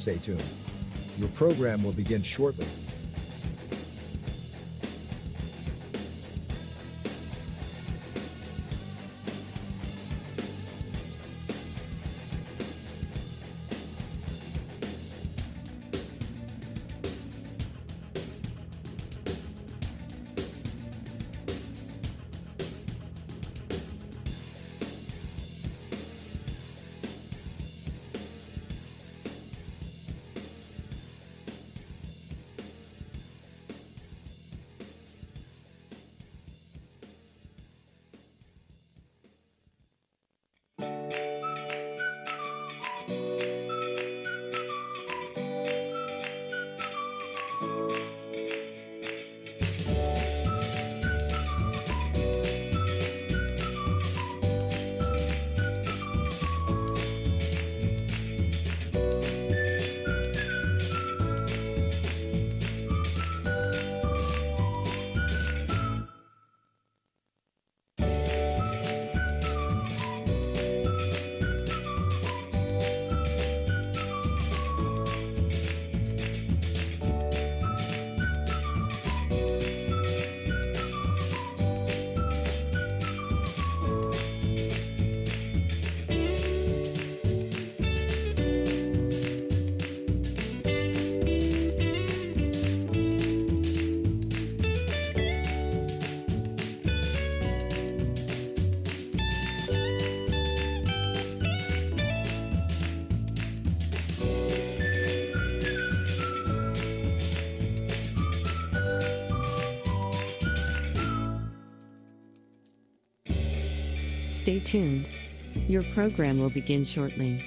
stay tuned. Your program will begin shortly. Stay tuned. Your program will begin shortly.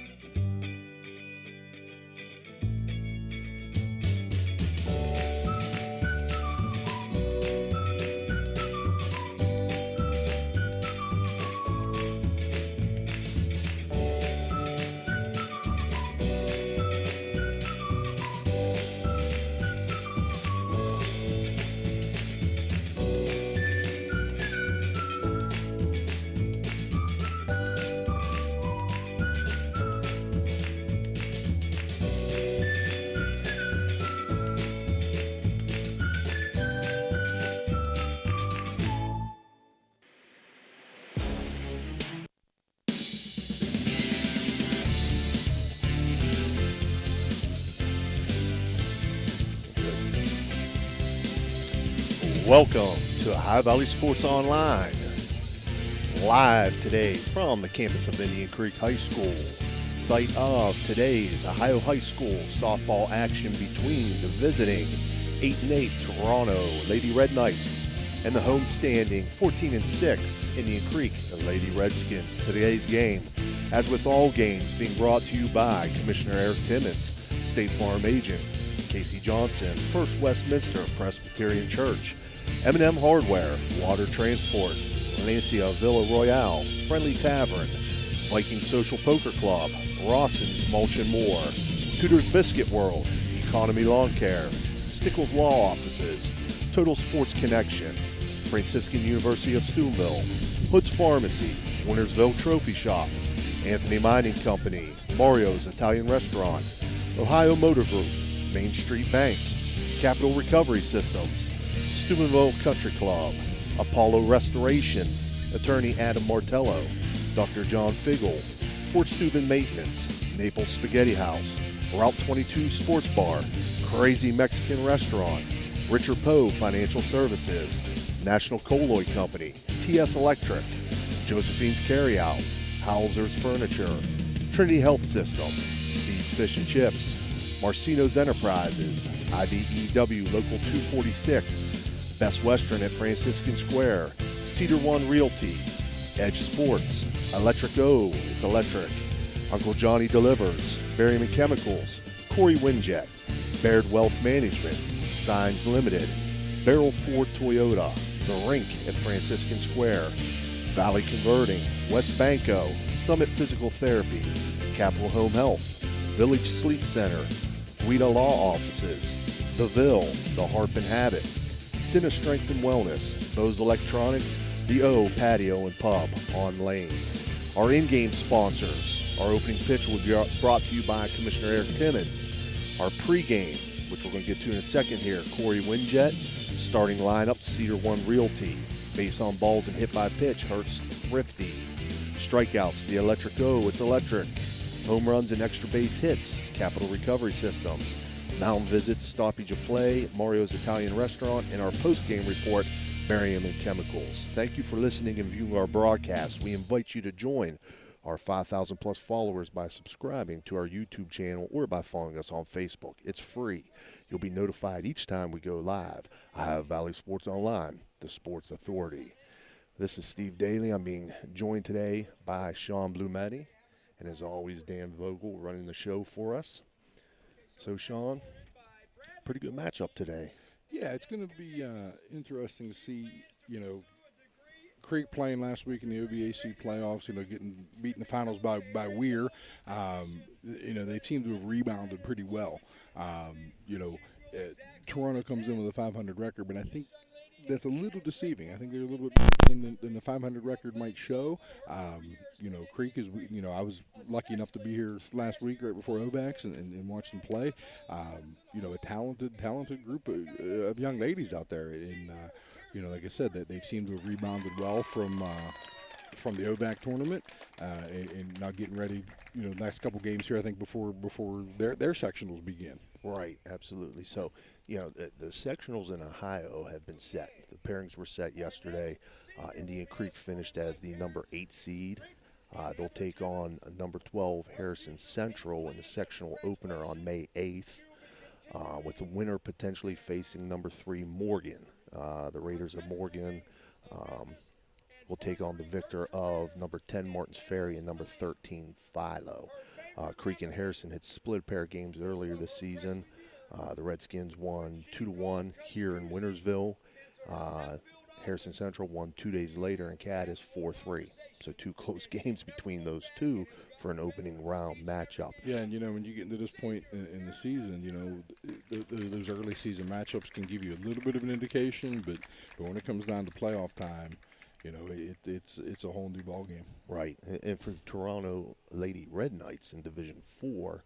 Welcome to Ohio Valley Sports Online, live today from the campus of Indian Creek High School, site of today's Ohio High School softball action between the visiting 8-8 Toronto Lady Red Knights and the homestanding 14-6 Indian Creek Lady Redskins. Today's game, as with all games, being brought to you by Commissioner Eric Timmons, State Farm Agent, Casey Johnson, First Westminster Presbyterian Church, M&M Hardware, Water Transport, Lancia Villa Royale, Friendly Tavern, Viking Social Poker Club, Rawson's Mulch and More, Tudor's Biscuit World, Economy Lawn Care, Stickles Law Offices, Total Sports Connection, Franciscan University of Steubenville, Hood's Pharmacy, Wintersville Trophy Shop, Anthony Mining Company, Mario's Italian Restaurant, Ohio Motor Group, Main Street Bank, Capital Recovery Systems, Steubenville Country Club, Apollo Restoration, Attorney Adam Martello, Dr. John Figgle, Fort Steuben Maintenance, Naples Spaghetti House, Route 22 Sports Bar, Crazy Mexican Restaurant, Richard Poe Financial Services, National Colloid Company, TS Electric, Josephine's Carryout, Hauser's Furniture, Trinity Health System, Steve's Fish and Chips, Marcino's Enterprises, IBEW Local 246, Best Western at Franciscan Square, Cedar One Realty, Edge Sports, Electric O, it's electric, Uncle Johnny Delivers, Berryman Chemicals, Corey Winjet, Baird Wealth Management, Signs Limited, Beryl Ford Toyota, The Rink at Franciscan Square, Valley Converting, West Banco, Summit Physical Therapy, Capital Home Health, Village Sleep Center, Guida Law Offices, The Ville, The Harp and Habit, Cine Strength and Wellness, Bose Electronics, The O Patio and Pub on Lane. Our in-game sponsors. Our opening pitch will be brought to you by Commissioner Eric Timmons, Our pregame, which we're going to get to in a second here. Corey Winjet, starting lineup, Cedar One Realty. Base on balls and hit by pitch, Hertz Thrifty. Strikeouts, the Electric O, it's electric. Home runs and extra base hits, Capital Recovery Systems. Mountain Visits, Stoppage of Play, Mario's Italian Restaurant, and our post-game report, Merriam and Chemicals. Thank you for listening and viewing our broadcast. We invite you to join our 5,000 plus followers by subscribing to our YouTube channel or by following us on Facebook. It's free. You'll be notified each time we go live. Ohio Valley Sports Online, the sports authority. This is Steve Daly. I'm being joined today by Sean Blumati, and as always, Dan Vogel running the show for us. So, Sean, pretty good matchup today. Yeah, it's going to be interesting to see, Creek playing last week in the OVAC playoffs, getting beaten in the finals by Weir. They seem to have rebounded pretty well. Toronto comes in with a 500 record, but I think that's a little deceiving. I think they're a little bit better than the 500 record might show. Creek is, I was lucky enough to be here last week right before OVAX and watch them play. A talented group of young ladies out there. And, like I said, that they've seemed to have rebounded well from the OVAC tournament and now getting ready, next couple games here, I think, before their sectionals begin. Right, absolutely. So, the sectionals in Ohio have been set. The pairings were set yesterday. Indian Creek finished as the number 8 seed. They'll take on number 12 Harrison Central in the sectional opener on May 8th, with the winner potentially facing number 3 Morgan. The Raiders of Morgan will take on the victor of number 10 Martins Ferry and number 13 Philo. Creek and Harrison had split a pair of games earlier this season. The Redskins won 2-1 here in Wintersville. Harrison Central won 2 days later, and Cadiz 4-3. So 2 close games between those two for an opening round matchup. Yeah, and when you get into this point in the season, those early season matchups can give you a little bit of an indication, but when it comes down to playoff time, it's a whole new ball game. Right, and for the Toronto Lady Red Knights in Division 4,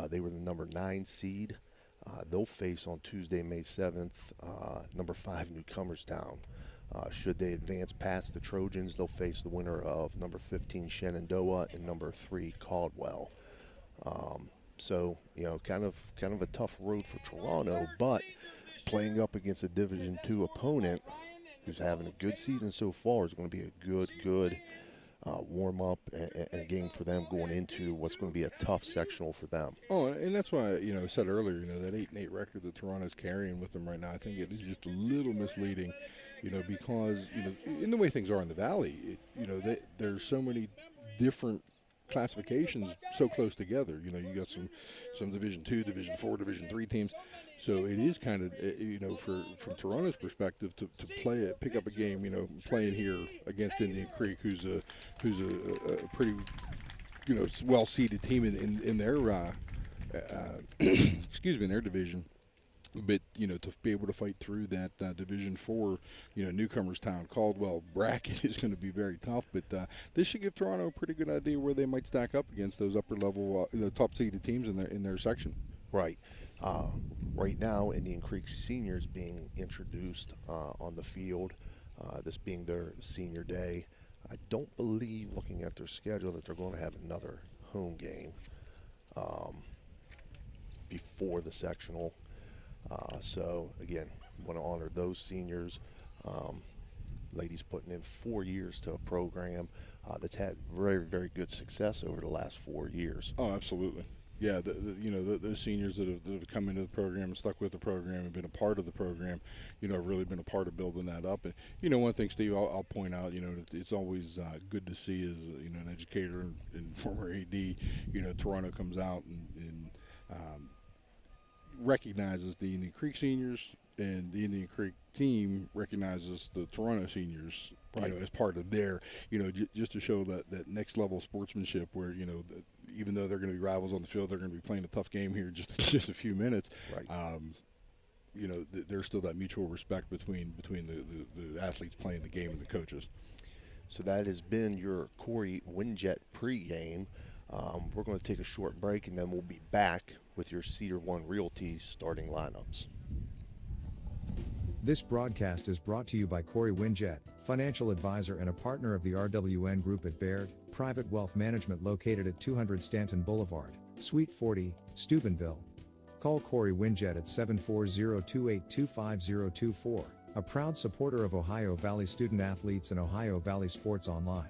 they were the number 9 seed. They'll face on Tuesday, May 7th, number 5 Newcomerstown. Should they advance past the Trojans, they'll face the winner of number 15 Shenandoah and number 3 Caldwell. So, kind of a tough road for Toronto, but playing up against a Division 2 opponent who's having a good season so far is going to be a good warm-up and game for them going into what's going to be a tough sectional for them. Oh, and that's why, I said earlier, that 8-8 record that Toronto's carrying with them right now, I think it is just a little misleading, because, in the way things are in the Valley, there's so many different classifications so close together. You got some Division 2, Division 4, Division 3 teams. So it is kind of, from Toronto's perspective, to pick up a game, playing here against Indian Creek, who's a pretty, well-seeded team in their, in their division. But, to be able to fight through that Division 4, Newcomerstown, Caldwell bracket is going to be very tough. But this should give Toronto a pretty good idea where they might stack up against those upper-level, top-seeded teams in their section. Right. Right now, Indian Creek seniors being introduced on the field, this being their senior day. I don't believe, looking at their schedule, that they're going to have another home game before the sectional. So, again, want to honor those seniors. Ladies putting in 4 years to a program that's had very, very good success over the last 4 years. Oh, absolutely. Yeah, those seniors that have come into the program and stuck with the program and been a part of the program, have really been a part of building that up. And, one thing, Steve, I'll point out, it's always good to see as, an educator and former AD, Toronto comes out and recognizes the Indian Creek seniors, and the Indian Creek team recognizes the Toronto seniors, right, as part of their, just to show that next level sportsmanship where, even though they're going to be rivals on the field, they're going to be playing a tough game here in just a few minutes. Right. There's still that mutual respect between the athletes playing the game and the coaches. So that has been your Corey Winjet pregame. We're going to take a short break, and then we'll be back with your Cedar One Realty starting lineups. This broadcast is brought to you by Corey Winjet, financial advisor and a partner of the RWN Group at Baird, Private Wealth Management located at 200 Stanton Boulevard, Suite 40, Steubenville. Call Corey Winjet at 740-2825024, a proud supporter of Ohio Valley student athletes and Ohio Valley Sports Online.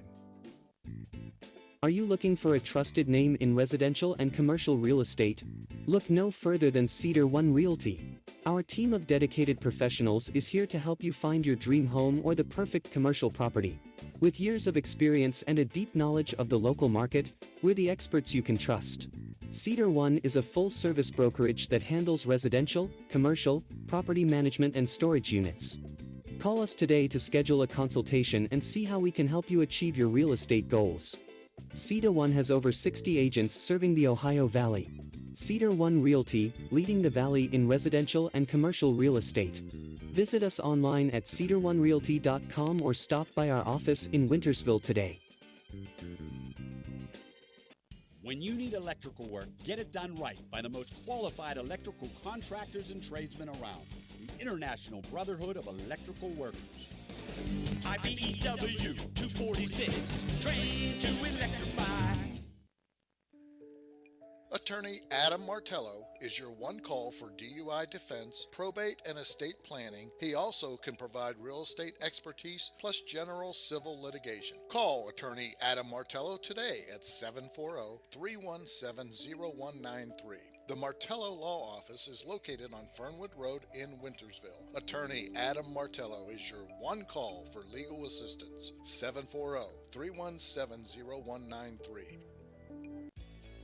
Are you looking for a trusted name in residential and commercial real estate? Look no further than Cedar One Realty. Our team of dedicated professionals is here to help you find your dream home or the perfect commercial property. With years of experience and a deep knowledge of the local market, we're the experts you can trust. Cedar One is a full-service brokerage that handles residential, commercial, property management and storage units. Call us today to schedule a consultation and see how we can help you achieve your real estate goals. Cedar One has over 60 agents serving the Ohio Valley. Cedar One Realty, leading the valley in residential and commercial real estate. Visit us online at cedaronerealty.com or stop by our office in Wintersville today. When you need electrical work, get it done right by the most qualified electrical contractors and tradesmen around. The International Brotherhood of Electrical Workers. IBEW 246, trained to electrify. Attorney Adam Martello is your one call for DUI defense, probate, and estate planning. He also can provide real estate expertise plus general civil litigation. Call Attorney Adam Martello today at 740-317-0193. The Martello Law Office is located on Fernwood Road in Wintersville. Attorney Adam Martello is your one call for legal assistance. 740-317-0193.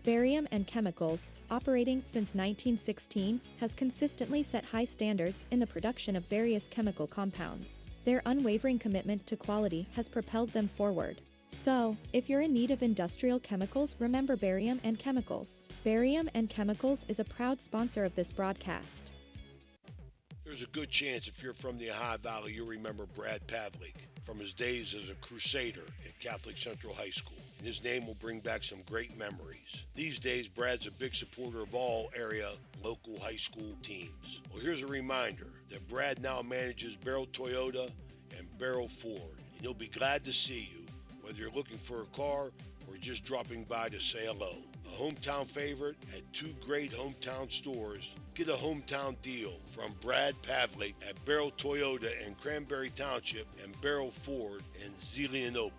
Barium and Chemicals, operating since 1916, has consistently set high standards in the production of various chemical compounds. Their unwavering commitment to quality has propelled them forward. So, if you're in need of industrial chemicals, remember Barium and Chemicals. Barium and Chemicals is a proud sponsor of this broadcast. There's a good chance if you're from the Ohio Valley, you'll remember Brad Pavlik from his days as a crusader at Catholic Central High School. And his name will bring back some great memories. These days, Brad's a big supporter of all area local high school teams. Well, here's a reminder that Brad now manages Barrel Toyota and Barrel Ford. And he'll be glad to see you, whether you're looking for a car or just dropping by to say hello. A hometown favorite at two great hometown stores. Get a hometown deal from Brad Pavlik at Barrel Toyota in Cranberry Township and Barrel Ford in Zelienople.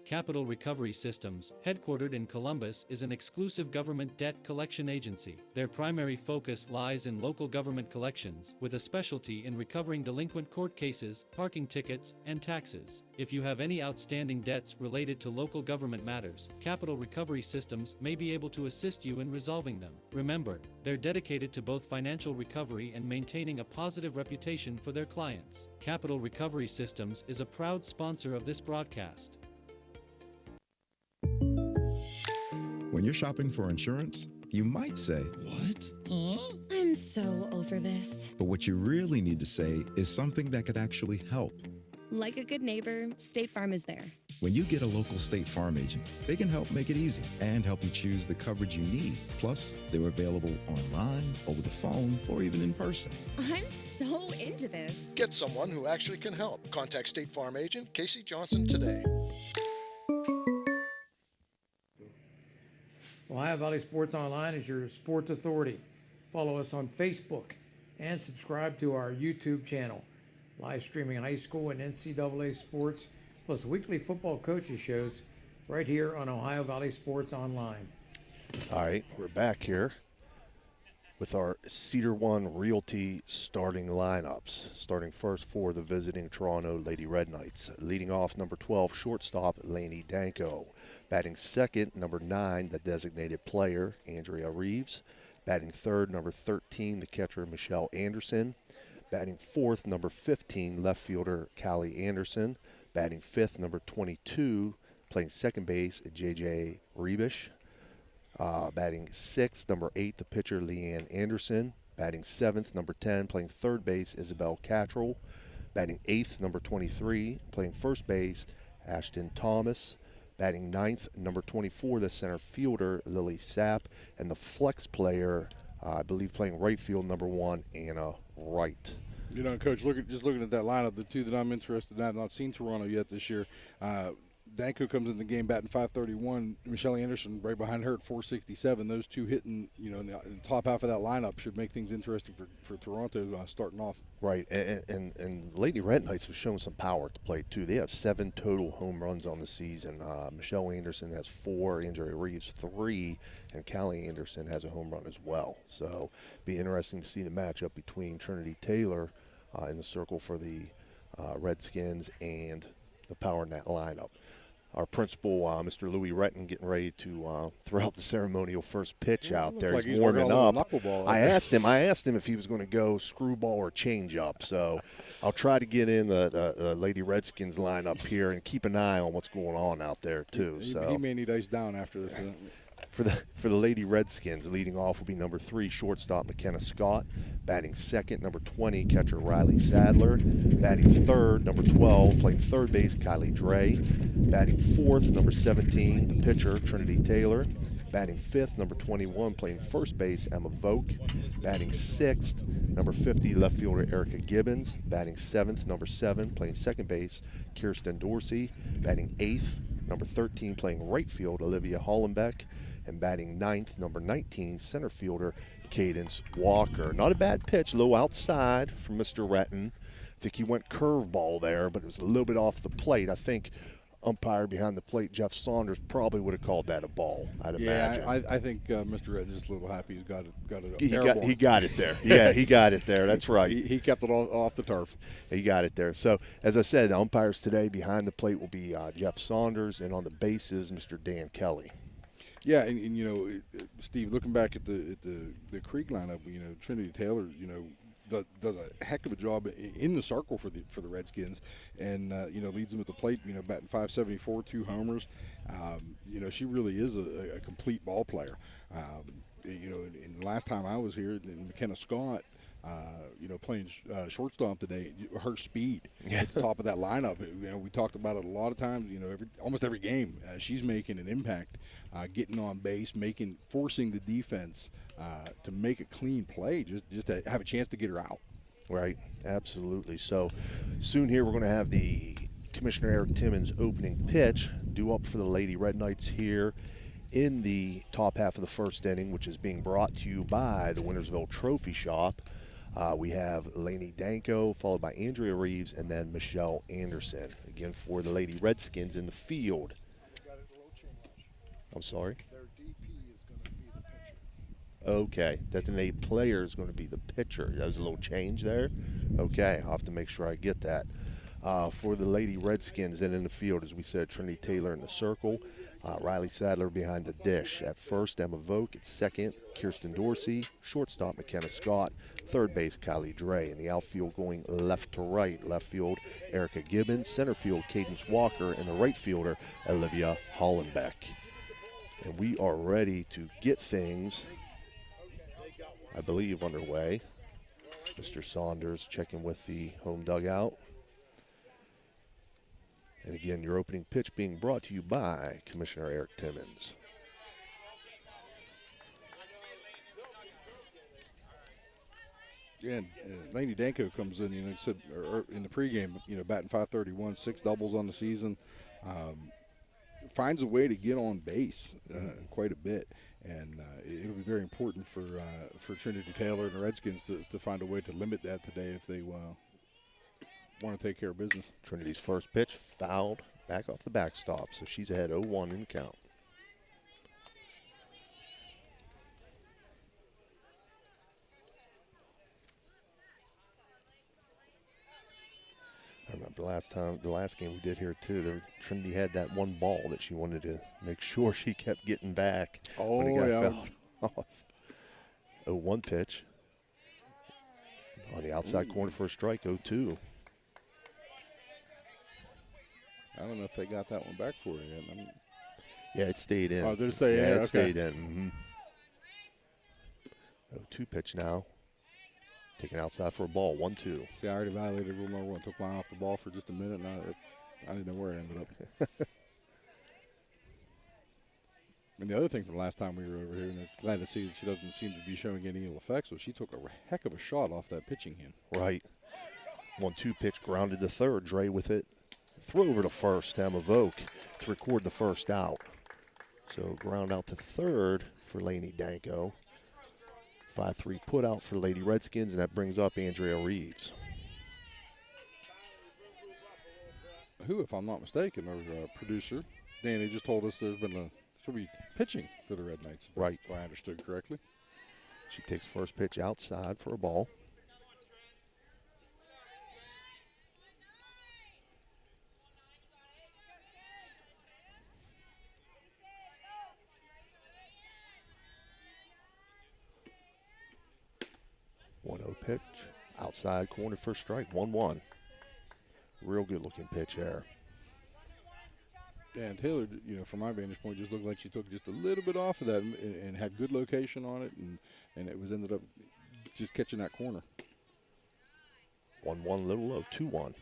Capital Recovery Systems, headquartered in Columbus, is an exclusive government debt collection agency. Their primary focus lies in local government collections, with a specialty in recovering delinquent court cases, parking tickets, and taxes. If you have any outstanding debts related to local government matters, Capital Recovery Systems may be able to assist you in resolving them. Remember, they're dedicated to both financial recovery and maintaining a positive reputation for their clients. Capital Recovery Systems is a proud sponsor of this broadcast. When you're shopping for insurance, you might say, "What? Huh?" I'm so over this. But what you really need to say is something that could actually help. Like a good neighbor, State Farm is there. When you get a local State Farm agent, they can help make it easy and help you choose the coverage you need. Plus, they're available online, over the phone, or even in person. I'm so into this. Get someone who actually can help. Contact State Farm agent Casey Johnson today. Ohio Valley Sports Online is your sports authority. Follow us on Facebook and subscribe to our YouTube channel. Live streaming high school and NCAA sports, plus weekly football coaches shows right here on Ohio Valley Sports Online. All right, we're back here with our Cedar One Realty starting lineups. Starting first for the visiting Toronto Lady Red Knights. Leading off, number 12, shortstop Lainey Danko. Batting second, number 9, the designated player, Andrea Reeves. Batting third, number 13, the catcher, Michelle Anderson. Batting fourth, number 15, left fielder, Callie Anderson. Batting fifth, number 22, playing second base, J.J. Rebish. Batting sixth, number 8, the pitcher, Leanne Anderson. Batting seventh, number 10, playing third base, Isabel Cattrall. Batting eighth, number 23, playing first base, Ashton Thomas. Batting ninth, number 24, the center fielder, Lily Sapp, and the flex player, I believe playing right field, number 1, Anna Wright. You know, Coach, just looking at that lineup, the two that I'm interested in, I've not seen Toronto yet this year. Danko comes in the game batting .531. Michelle Anderson right behind her at .467. Those two hitting, you know, in the top half of that lineup should make things interesting for Toronto starting off. Right, and Lady Red Knights have shown some power at the plate, too. They have 7 total home runs on the season. Michelle Anderson has 4, Andrea Reeves 3, and Callie Anderson has a home run as well. So be interesting to see the matchup between Trinity Taylor in the circle for the Redskins and the power in that lineup. Our principal, Mr. Louis Retton, getting ready to throw out the ceremonial first pitch out there. Like he's warming up. I asked asked him if he was going to go screwball or change up. So I'll try to get in the Lady Redskins lineup here and keep an eye on what's going on out there too. He may need ice down after this. For the Lady Redskins, leading off will be number 3, shortstop McKenna Scott. Batting second, number 20, catcher Riley Sadler. Batting third, number 12, playing third base, Kylie Dre. Batting fourth, number 17, the pitcher, Trinity Taylor. Batting fifth, number 21, playing first base, Emma Vogt. Batting sixth, number 50, left fielder Erica Gibbons. Batting seventh, number 7, playing second base, Kirsten Dorsey. Batting eighth, number 13, playing right field, Olivia Hollenbeck. And batting ninth, number 19, center fielder Cadence Walker. Not a bad pitch, low outside from Mr. Retton. I think he went curveball there, but it was a little bit off the plate. I think umpire behind the plate, Jeff Saunders, probably would have called that a ball, I'd imagine. I think Mr. Retton's just a little happy he's got it. He got it there. Yeah, he got it there. That's right. He kept it off the turf. He got it there. So, as I said, the umpires today behind the plate will be Jeff Saunders, and on the bases, Mr. Dan Kelly. Yeah, and you know, Steve, looking back at the Creek lineup, you know, Trinity Taylor, you know, does a heck of a job in the circle for the Redskins, and you know, leads them at the plate. You know, batting .574, 2 homers. You know, she really is a complete ball player. You know, and the last time I was here, McKenna Scott, you know, playing shortstop today, her speed at the top of that lineup. You know, we talked about it a lot of times. You know, almost every game, she's making an impact, getting on base, forcing the defense to make a clean play, just to have a chance to get her out. Right, absolutely. So soon here we're going to have the Commissioner Eric Timmons opening pitch due up for the Lady Red Knights here in the top half of the first inning, which is being brought to you by the Wintersville Trophy Shop. We have Lainey Danko, followed by Andrea Reeves, and then Michelle Anderson. Again, for the Lady Redskins in the field. I'm sorry? Their DP is going to be the pitcher. Okay. Designated player is going to be the pitcher. There's a little change there? Okay. I'll have to make sure I get that. For the Lady Redskins and in the field, as we said, Trinity Taylor in the circle. Riley Sadler behind the dish. At first, Emma Vogt. At second, Kirsten Dorsey. Shortstop, McKenna Scott. Third base, Kylie Dre. In the outfield, going left to right. Left field, Erica Gibbons. Center field, Cadence Walker. And the right fielder, Olivia Hollenbeck. And we are ready to get things, I believe, underway. Mr. Saunders checking with the home dugout. And again, your opening pitch being brought to you by Commissioner Eric Timmons. Yeah, and Lainey Danko comes in, you know, said in the pregame, you know, batting .531, 6 doubles on the season. Finds a way to get on base quite a bit, and it'll be very important for Trinity Taylor and the Redskins to find a way to limit that today if they want to take care of business. Trinity's first pitch fouled back off the backstop, so she's ahead 0-1 in count. I remember the last game we did here too, Trinity had that one ball that she wanted to make sure she kept getting back when it got fouled off. 0-1 pitch. On the outside corner for a strike, 0-2. I don't know if they got that one back for you yet. Yeah, it stayed in. Oh, did it stay in? Yeah, it okay. stayed in. 0-2 pitch now. Taken outside for a ball, 1-2. See, I already violated rule number 1. Took mine off the ball for just a minute, and I didn't know where it ended up. And the other thing from last time we were over here, and it's glad to see that she doesn't seem to be showing any ill effects, was she took a heck of a shot off that pitching hand. Right. 1-2 pitch grounded to third. Dre with it. Throw over to first. Emma Voke to record the first out. So ground out to third for Lainey Danko. 5-3 put out for Lady Redskins, and that brings up Andrea Reeves. Who, if I'm not mistaken, our producer, Danny, just told us there's been she'll be pitching for the Red Knights. Right. If I understood correctly. She takes first pitch outside for a ball. Pitch outside corner for strike. 1-1. Real good looking pitch there. Dan Taylor, from my vantage point, just looked like she took just a little bit off of that and had good location on it, and it was ended up just catching that corner. 1-1, little low. 2-1. I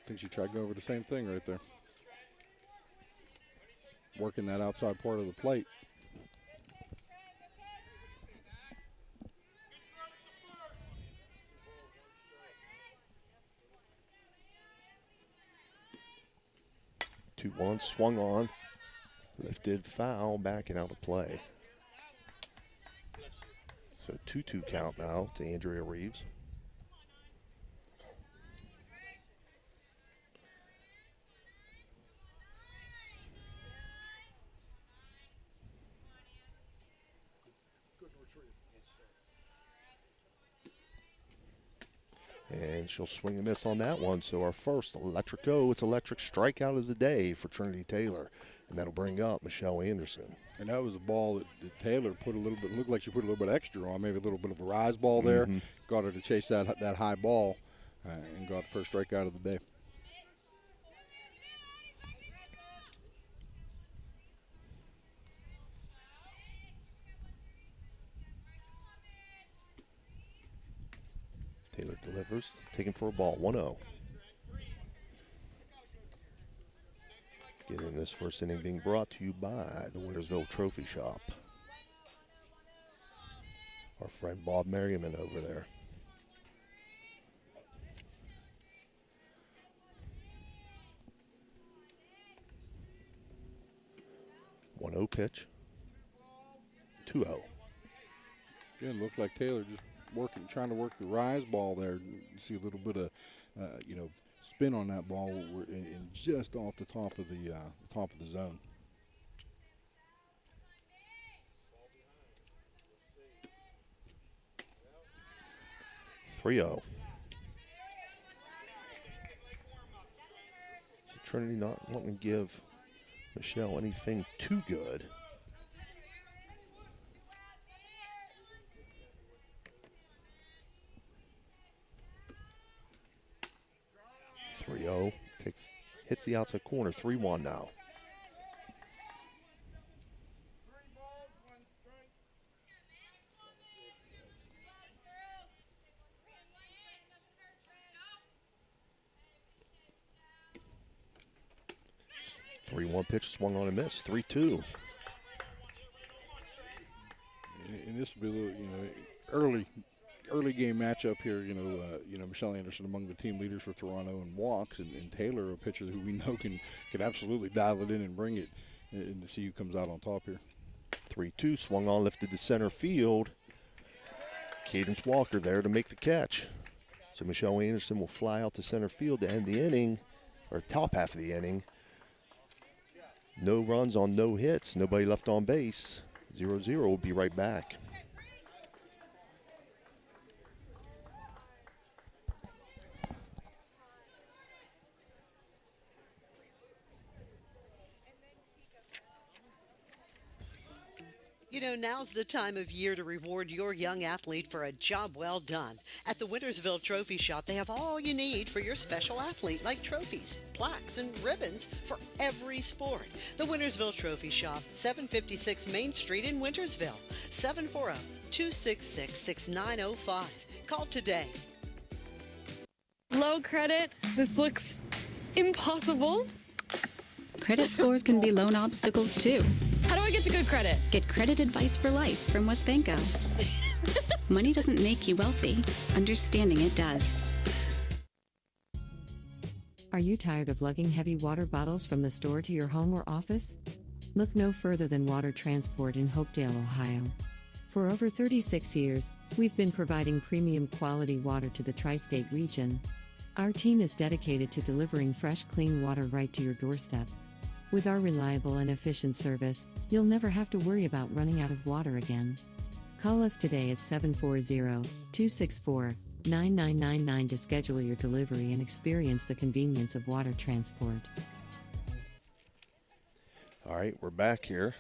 think she tried to go over the same thing right there. Working that outside part of the plate. One swung on, lifted, foul, back and out of play. So 2-2 count now to Andrea Reeves. And she'll swing and miss on that one. So our first it's electric strikeout of the day for Trinity Taylor. And that'll bring up Michelle Anderson. And that was a ball that Taylor put a little bit, looked like she put a little bit extra on, maybe a little bit of a rise ball there. Mm-hmm. Got her to chase that high ball and got the first strikeout of the day. Taylor delivers, taken for a ball, 1-0. Getting this first inning being brought to you by the Wintersville Trophy Shop. Our friend Bob Merriman over there. Pitch. 2-0. Again, looked like Taylor just trying to work the rise ball there. You see a little bit of, spin on that ball and just off the top of the zone. So Trinity not wanting to give Michelle anything too good. Hits the outside corner, 3-1 now. Pitch swung on and missed, 3-2. And this will be a little, early game matchup here. Michelle Anderson among the team leaders for Toronto in walks, and Taylor, a pitcher who we know can absolutely dial it in and bring it, and to see who comes out on top here. 3-2, swung on, lifted to center field. Cadence Walker there to make the catch. So Michelle Anderson will fly out to center field to end the inning, or top half of the inning. No runs on no hits, nobody left on base. 0-0, we'll be right back. Now's the time of year to reward your young athlete for a job well done. At the Wintersville Trophy Shop, they have all you need for your special athlete, like trophies, plaques, and ribbons for every sport. The Wintersville Trophy Shop, 756 Main Street in Wintersville, 740-266-6905. Call today. Low credit? This looks impossible. Credit scores can be loan obstacles too. How do I get get to good credit. Get credit advice for life from WesBanco. Money doesn't make you wealthy. Understanding it does. Are you tired of lugging heavy water bottles from the store to your home or office? Look no further than Water Transport in Hopedale, Ohio. For over 36 years, we've been providing premium quality water to the tri-state region. Our team is dedicated to delivering fresh, clean water right to your doorstep. With our reliable and efficient service, you'll never have to worry about running out of water again. Call us today at 740-264-9999 to schedule your delivery and experience the convenience of water transport. All right, we're back here.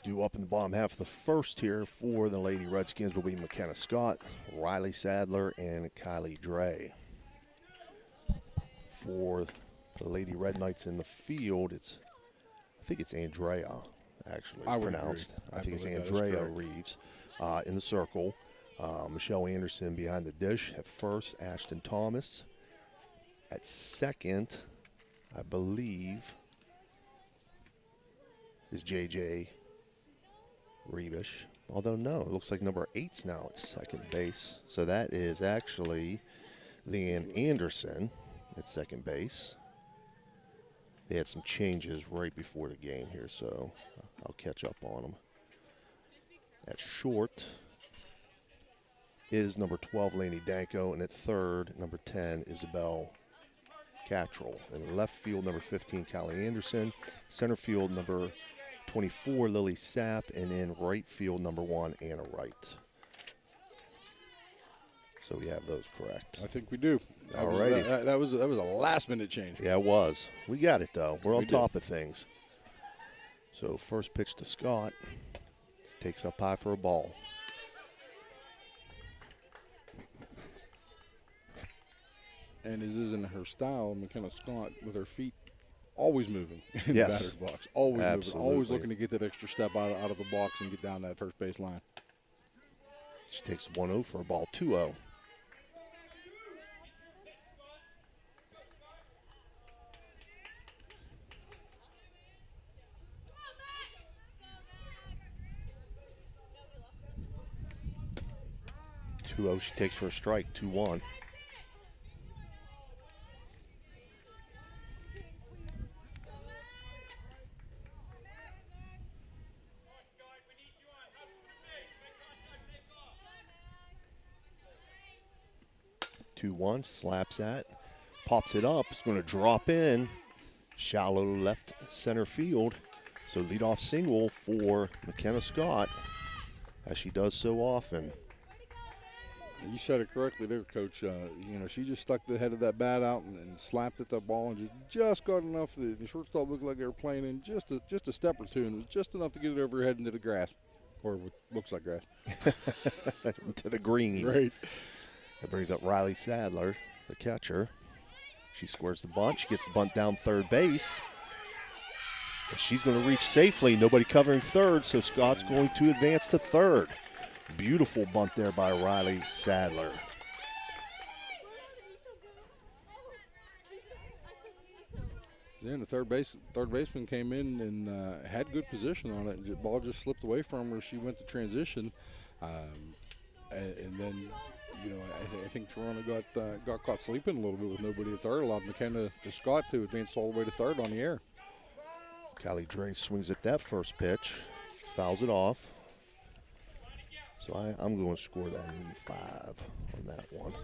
Due up in the bottom half of the first here for the Lady Redskins will be McKenna Scott, Riley Sadler, and Kylie Dre. For the Lady Red Knights in the field, I think it's Andrea, actually, pronounced. I think it's Andrea Reeves in the circle. Michelle Anderson behind the dish at first. Ashton Thomas at second, I believe, is JJ Rebish. Although, no, it looks like number 8's now at second base. So that is actually Leanne Anderson at second base. They had some changes right before the game here, so I'll catch up on them. At short is number 12, Lainey Danko, and at third, number 10, Isabel Cattrall. In left field, number 15, Callie Anderson. Center field, number 24, Lily Sapp, and in right field, number 1, Anna Wright. So we have those correct. I think we do. All righty. That was a last-minute change. Yeah, it was. We got it, though. We're on top of things. So first pitch to Scott. Takes up high for a ball. And as is in her style, McKenna Scott, with her feet always moving in Yes. the batter's box. Always Absolutely. moving. Always looking to get that extra step out of the box and get down that first base line. She takes 1-0 for a ball, 2-0. She takes for a strike, 2-1. Slaps that, pops it up. It's going to drop in, shallow left center field. So leadoff single for McKenna Scott, as she does so often. You said it correctly there, Coach. She just stuck the head of that bat out and slapped at that ball and just got enough. The shortstop looked like they were playing in just a step or two, and it was just enough to get it over her head into the grass, or what looks like grass. To the green. Right. That brings up Riley Sadler, the catcher. She squares the bunt. She gets the bunt down third base. And she's going to reach safely. Nobody covering third, so Scott's going to advance to third. Beautiful bunt there by Riley Sadler. Then the third baseman came in and had good position on it. And the ball just slipped away from her. She went to transition, and then, I think Toronto got caught sleeping a little bit with nobody at third. Allowed McKenna to Scott to advance all the way to third on the air. Callie Dre swings at that first pitch, fouls it off. So I'm going to score that new 5 on that one.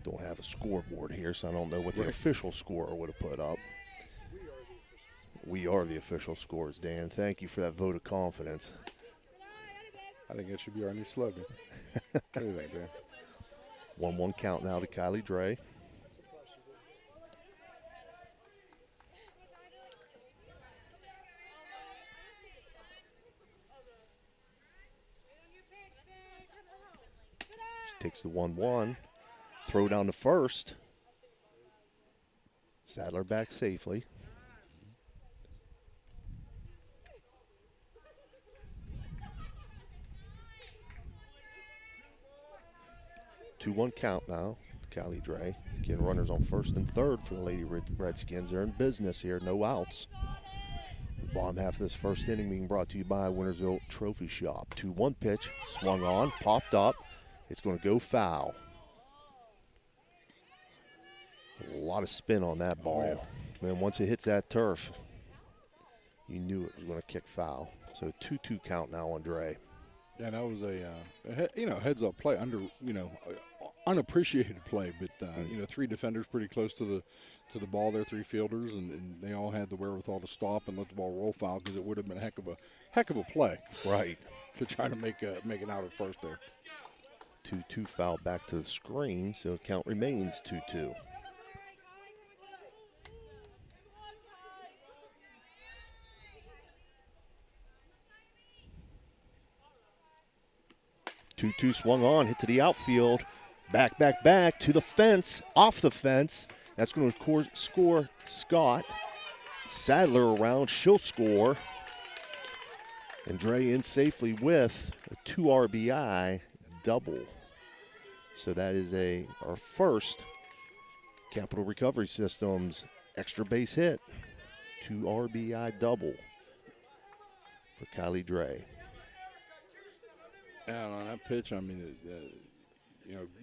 Don't have a scoreboard here, so I don't know what the official scorer would have put up. We are the official scores, Dan. Thank you for that vote of confidence. I think that should be our new slogan. What do you think, Dan? 1-1 count now to Kylie Dre. She takes the 1-1. Throw down to first. Sadler back safely. Two-one count now. Callie Dre. Again, runners on first and third for the Lady Redskins. They're in business here, no outs. The bottom half of this first inning being brought to you by Wintersville Trophy Shop. 2-1 pitch, swung on, popped up. It's going to go foul. A lot of spin on that ball. Man, once it hits that turf, you knew it was going to kick foul. So 2-2 count now on Dre. Yeah, that was a heads-up play, unappreciated play, but three defenders pretty close to the ball there, three fielders, and they all had the wherewithal to stop and let the ball roll foul because it would have been a heck of a play, right, to try to make an out at first there. 2-2 foul back to the screen, so count remains 2-2. Two swung on, hit to the outfield, back to the fence, off the fence. That's going to score Scott. Sadler around, she'll score. And Dre in safely with a 2 RBI double. So that is our first Capital Recovery Systems extra base hit. 2 RBI double for Kylie Dre. And on that pitch, I mean,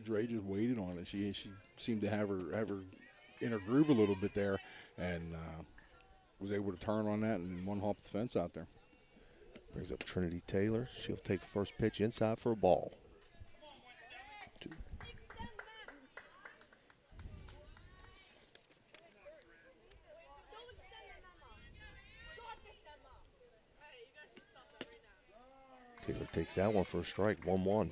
Dre just waited on it. She seemed to have her in her groove a little bit there, and was able to turn on that and one hop the fence out there. Brings up Trinity Taylor. She'll take the first pitch inside for a ball. 2. Taylor takes that one for a strike, 1-1.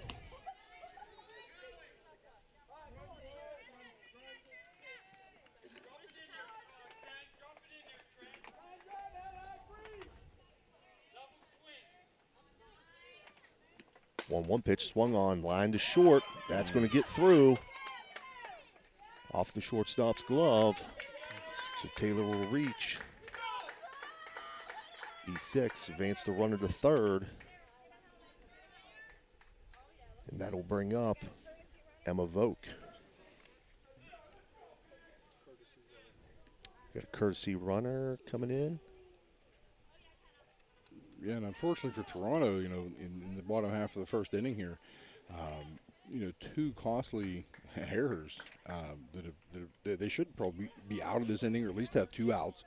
One pitch swung on, line to short. That's going to get through. Off the shortstop's glove. So Taylor will reach. E6, advance the runner to third. And that'll bring up Emma Voke. Got a courtesy runner coming in. Yeah, and unfortunately for Toronto, in the bottom half of the first inning here, two costly errors that they should probably be out of this inning or at least have 2 outs.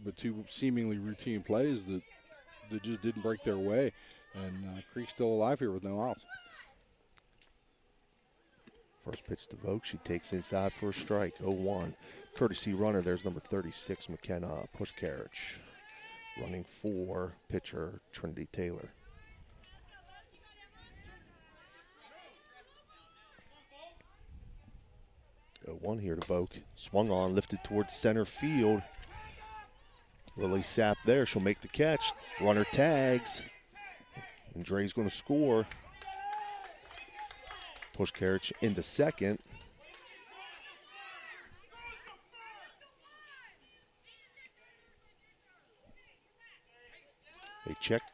But 2 seemingly routine plays that just didn't break their way. And Creek's still alive here with no outs. First pitch to Vogue. She takes inside for a strike. 0-1. Courtesy runner. There's number 36, McKenna Pushkarich. Running for pitcher Trinity Taylor. 0-1 here to Vogue. Swung on, lifted towards center field. Lily Sapp there. She'll make the catch. Runner tags. And Dre's going to score. Pushkarich into second.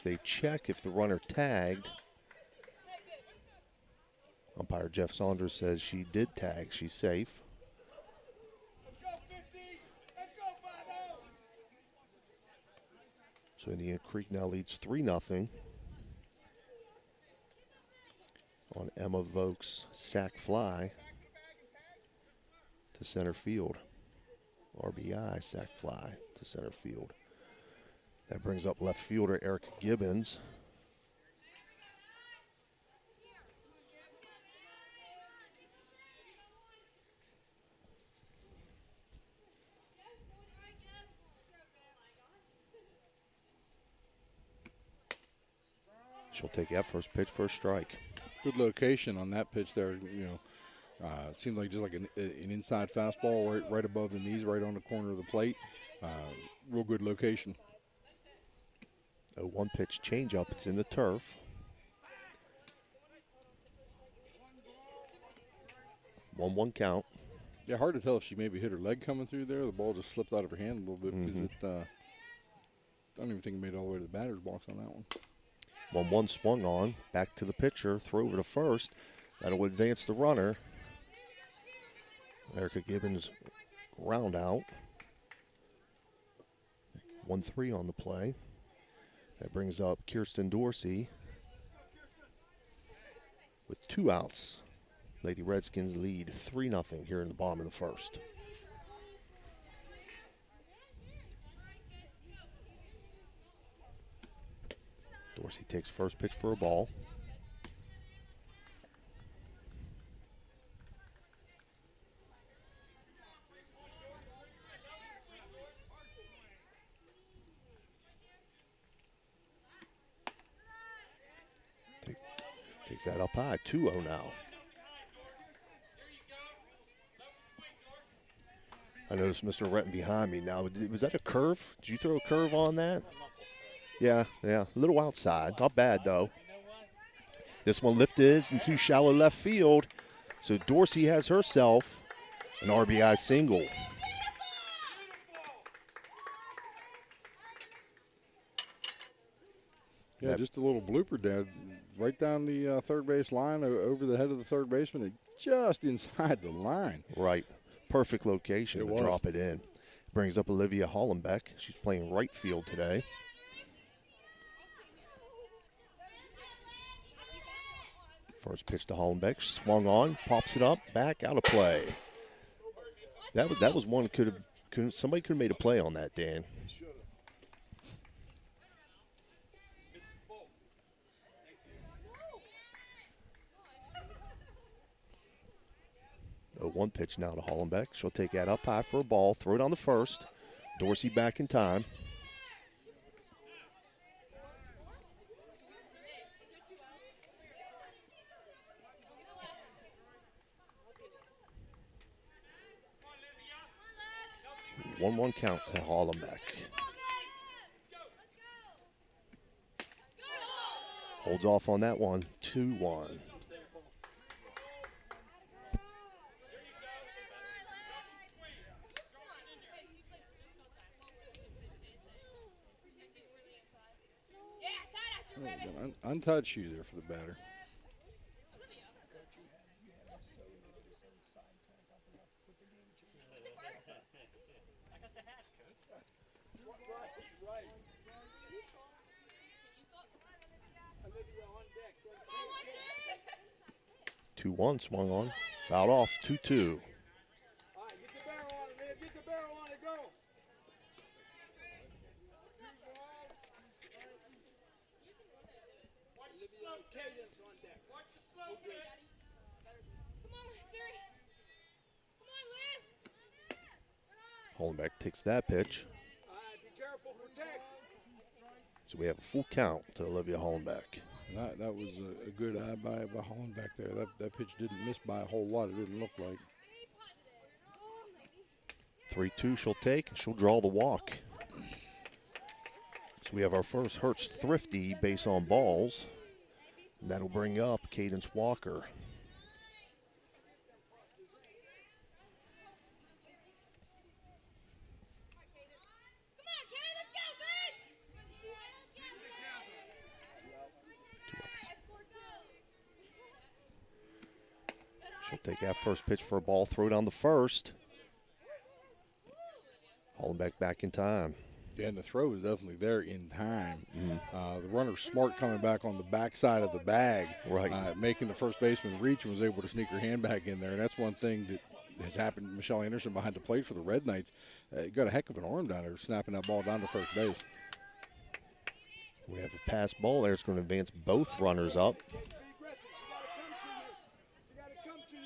They check if the runner tagged. Umpire Jeff Saunders says she did tag. She's safe. So Indian Creek now leads 3-0 on Emma Voke's sac fly to center field. RBI sac fly to center field. That brings up left fielder Erica Gibbons. She'll take that first pitch for a strike. Good location on that pitch there. It seemed like just like an inside fastball right above the knees, right on the corner of the plate. Real good location. A 1 pitch changeup. It's in the turf. 1-1 count. Yeah, hard to tell if she maybe hit her leg coming through there. The ball just slipped out of her hand a little bit because I don't even think it made it all the way to the batter's box on that one. 1-1 swung on. Back to the pitcher. Throw over to first. That'll advance the runner. Erica Gibbons round out. 1-3 on the play. That brings up Kirsten Dorsey with 2 outs. Lady Redskins lead 3-0 here in the bottom of the first. Dorsey takes first pitch for a ball. Takes that up high, 2-0 now. I noticed Mr. Retton behind me now. Was that a curve? Did you throw a curve on that? Yeah, a little outside. Not bad, though. This one lifted into shallow left field. So Dorsey has herself an RBI single. Yeah, just a little blooper down, right down the third base line over the head of the third baseman, and just inside the line. Right. Perfect location to drop it in. Brings up Olivia Hollenbeck. She's playing right field today. First pitch to Hollenbeck, swung on, pops it up, back, out of play. That was one somebody could have made a play on that, Dan. One pitch now to Hollenbeck. She'll take that up high for a ball, throw it on the first. Dorsey back in time. One count to Hollenbeck. Holds off on that one, 2-1. Untouched you there for the batter. Two one swung on, fouled off, 2-2. Hollenbeck takes that pitch. So we have a full count to Olivia Hollenbeck. That was a good eye by Hollenbeck there. That pitch didn't miss by a whole lot, it didn't look like. 3-2 she'll take, and she'll draw the walk. So we have our first Hertz Thrifty base on balls. And that'll bring up Cadence Walker. She'll take that first pitch for a ball, throw down the first. Hollenbeck back in time. Yeah, and the throw was definitely there in time. The runner's smart coming back on the backside of the bag, right? Making the first baseman reach and was able to sneak her hand back in there. And that's one thing that has happened. Michelle Anderson behind the plate for the Red Knights got a heck of an arm down there, snapping that ball down to first base. We have a pass ball there. It's going to advance both runners up.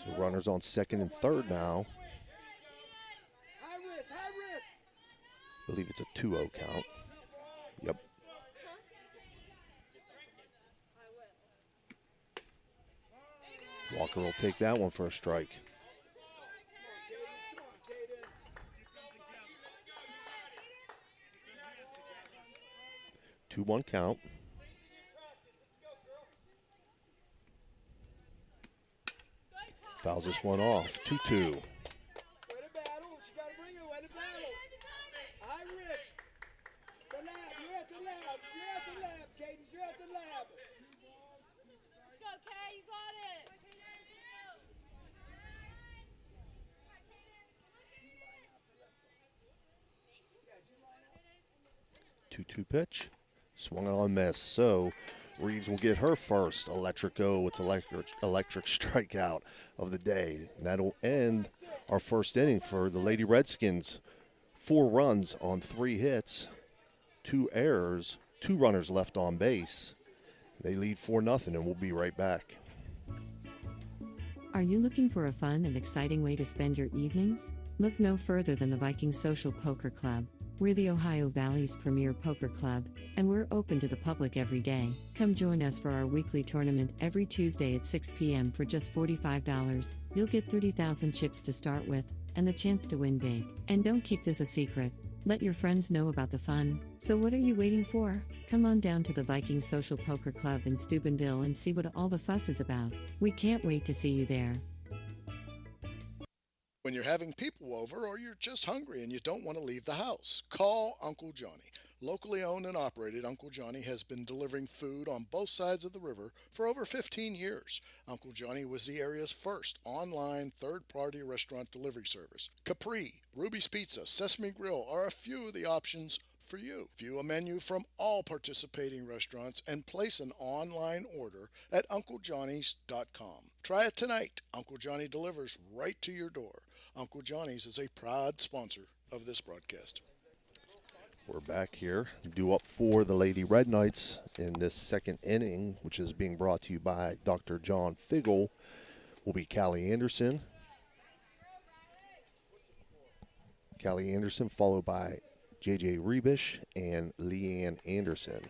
So runners on second and third now. I believe it's a 2-0 count. Yep. Walker will take that one for a strike. Two 2-1 count. Fouls this one off. 2-2. 2-2 pitch. Swung on, miss. So Reeves will get her first electric strikeout of the day. And that'll end our first inning for the Lady Redskins. 4 runs on 3 hits, 2 errors, 2 runners left on base. They lead 4-0, and we'll be right back. Are you looking for a fun and exciting way to spend your evenings? Look no further than the Viking Social Poker Club. We're the Ohio Valley's premier poker club, and we're open to the public every day. Come join us for our weekly tournament every Tuesday at 6 p.m. for just $45. You'll get 30,000 chips to start with, and the chance to win big. And don't keep this a secret. Let your friends know about the fun. So what are you waiting for? Come on down to the Viking Social Poker Club in Steubenville and see what all the fuss is about. We can't wait to see you there. When you're having people over or you're just hungry and you don't want to leave the house, call Uncle Johnny. Locally owned and operated, Uncle Johnny has been delivering food on both sides of the river for over 15 years. Uncle Johnny was the area's first online third-party restaurant delivery service. Capri, Ruby's Pizza, Sesame Grill are a few of the options for you. View a menu from all participating restaurants and place an online order at UncleJohnny's.com. Try it tonight. Uncle Johnny delivers right to your door. Uncle Johnny's is a proud sponsor of this broadcast. We're back here, due up for the Lady Red Knights in this second inning, which is being brought to you by Dr. John Figgle, will be Callie Anderson. Callie Anderson followed by J.J. Rebish and Leanne Anderson.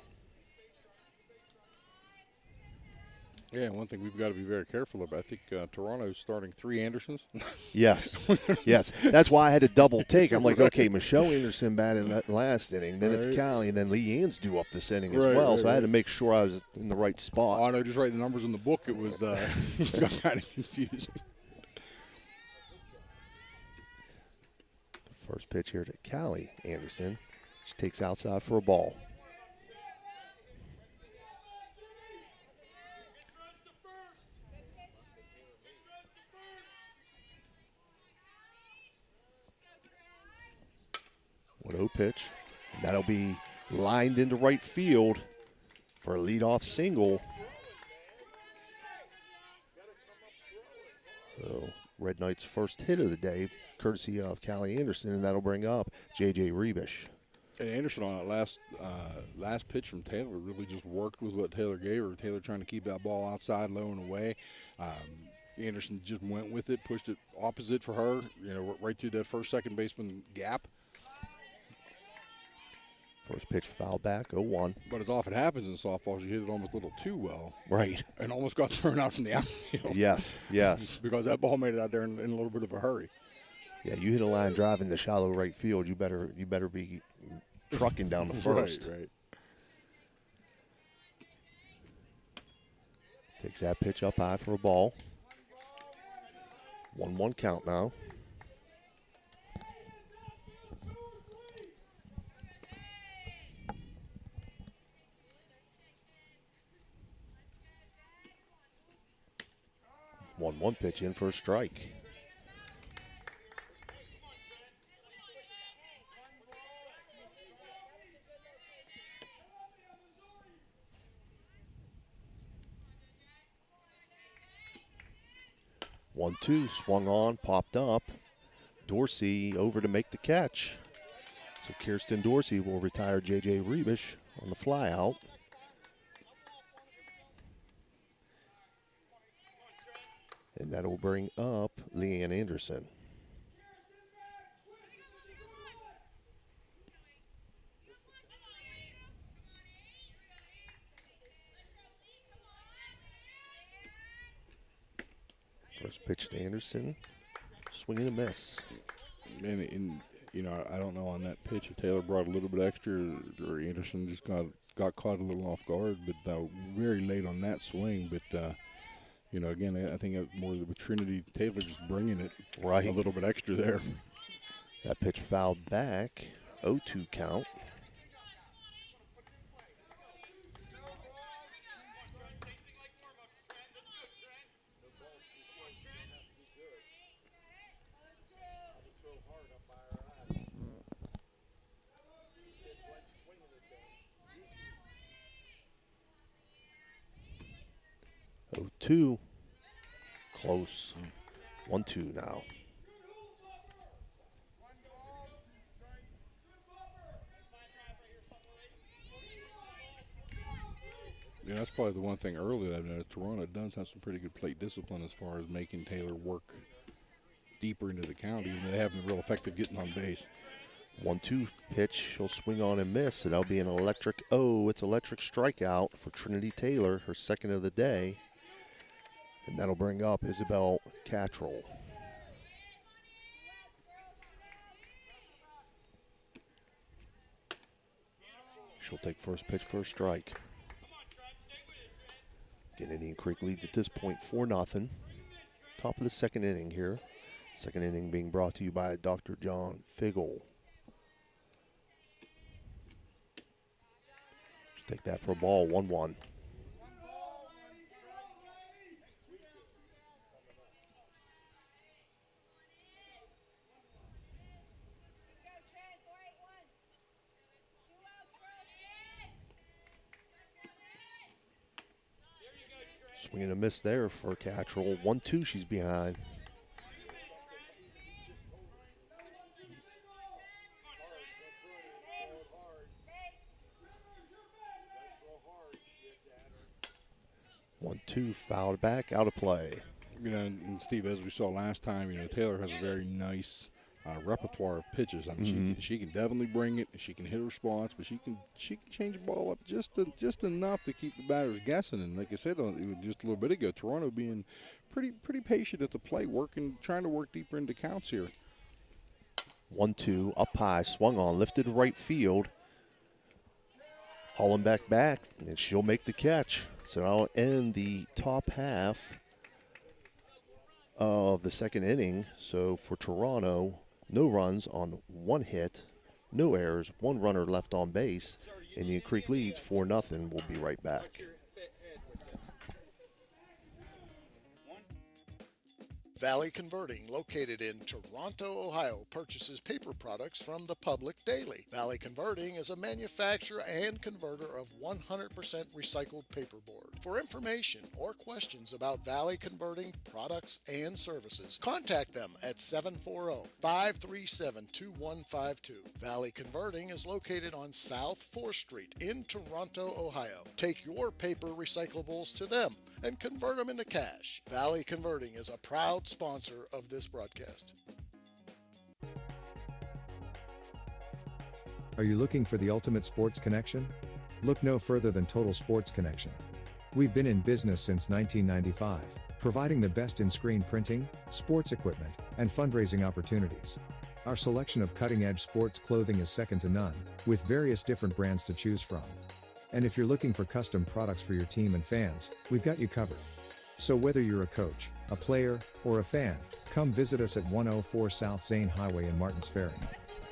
Yeah, one thing we've got to be very careful about. I think Toronto's starting 3 Andersons. Yes, yes. That's why I had to double take. I'm like, okay, Michelle Anderson batted in that last inning. Then it's Callie, and then Leanne's due up this inning as well. So I had to make sure I was in the right spot. Oh, no, just writing the numbers in the book, it was got kind of confusing. First pitch here to Callie Anderson. She takes outside for a ball. What pitch. And that'll be lined into right field for a leadoff single. So Red Knight's first hit of the day, courtesy of Callie Anderson, and that'll bring up J.J. Rebish. And Anderson on that last pitch from Taylor really just worked with what Taylor gave her. Taylor trying to keep that ball outside, low and away. Anderson just went with it, pushed it opposite for her, right through that first second baseman gap. First pitch foul back, 0-1. But as often happens in softball, she hit it almost a little too well. Right. And almost got thrown out from the outfield. Yes, yes. Because that ball made it out there in a little bit of a hurry. Yeah, you hit a line drive in the shallow right field, you better be trucking down the first. Right. Takes that pitch up high for a ball. 1-1 count now. One pitch in for a strike. One-two, swung on, popped up. Dorsey over to make the catch. So Kirsten Dorsey will retire J.J. Rebish on the fly out. And that'll bring up Leanne Anderson. First pitch to Anderson. Swing and a miss. And I don't know on that pitch if Taylor brought a little bit extra or Anderson just got caught a little off guard, but very late on that swing. But again, I think more with Trinity Taylor just bringing it right a little bit extra there. That pitch fouled back, 0-2 count. 0-2. Close. 1-2 now. Yeah, that's probably the one thing early that I've noticed. Toronto does have some pretty good plate discipline as far as making Taylor work deeper into the count, even though they haven't been real effective getting on base. 1-2 pitch. She'll swing on and miss, and that'll be an electric it's electric strikeout for Trinity Taylor, her second of the day. And that'll bring up Isabel Cattrall. She'll take first pitch for a strike. Again, Indian Creek leads at this point 4-0. Top of the second inning here. Second inning being brought to you by Dr. John Figgle. Take that for a ball, 1-1. Swing and a miss there for Cattrall. 1-2, she's behind. One, two, fouled back, out of play. You know, and Steve, as we saw last time, you know, Taylor has a very nice repertoire of pitches. I mean, she can definitely bring it. She can hit her spots, but she can change the ball up just enough to keep the batters guessing. And like I said, just a little bit ago, Toronto being pretty patient at the plate, trying to work deeper into counts here. 1-2, up high, swung on, lifted to right field. Hollenbeck back, and she'll make the catch. So I'll end the top half of the second inning. So for Toronto, no runs on one hit, no errors, one runner left on base. Indian Creek leads 4-0. We'll be right back. Valley Converting, located in Toronto, Ohio, purchases paper products from the public daily. Valley Converting is a manufacturer and converter of 100% recycled paperboard. For information or questions about Valley Converting products and services, contact them at 740-537-2152. Valley Converting is located on South 4th Street in Toronto, Ohio. Take your paper recyclables to them and convert them into cash. Valley Converting is a proud sponsor of this broadcast. Are you looking for the ultimate sports connection? Look no further than Total Sports Connection. We've been in business since 1995, providing the best in screen printing, sports equipment, and fundraising opportunities. Our selection of cutting-edge sports clothing is second to none, with various different brands to choose from. And if you're looking for custom products for your team and fans, we've got you covered. So whether you're a coach, a player, or a fan, come visit us at 104 South Zane Highway in Martins Ferry.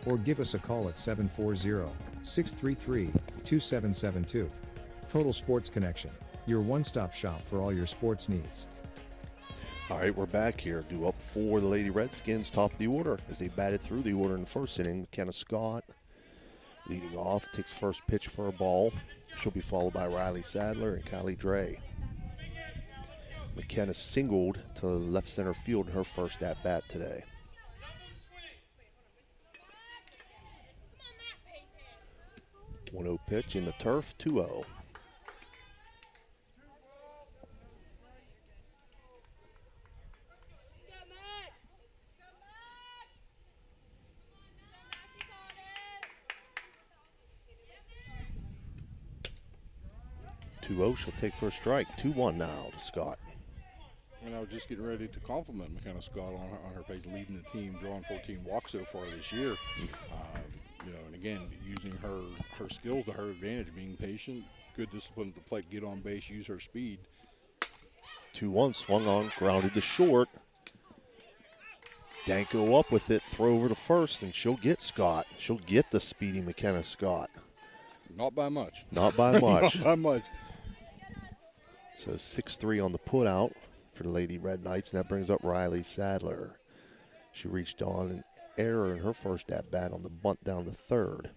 Or give us a call at 740-633-2772. Total Sports Connection, your one-stop shop for all your sports needs. All right, we're back here. Due up for the Lady Redskins, top of the order. As they batted through the order in the first inning, McKenna Scott leading off, takes first pitch for a ball. She'll be followed by Riley Sadler and Kylie Dre. McKenna singled to left center field in her first at-bat today. One 1-0 pitch in the turf, 2-0. She'll take for a strike. 2-1 now to Scott. And I was just getting ready to compliment McKenna Scott on her pace, leading the team, drawing 14 walks so far this year. You know, and again, using her skills to her advantage, being patient, good discipline at the plate, get on base, use her speed. 2-1, swung on, grounded to short. Danko up with it, throw over to first, and she'll get Scott. She'll get the speedy McKenna Scott. Not by much. Not by much. Not by much. So 6-3 on the putout for the Lady Red Knights, and that brings up Riley Sadler. She reached on an error in her first at-bat on the bunt down to third.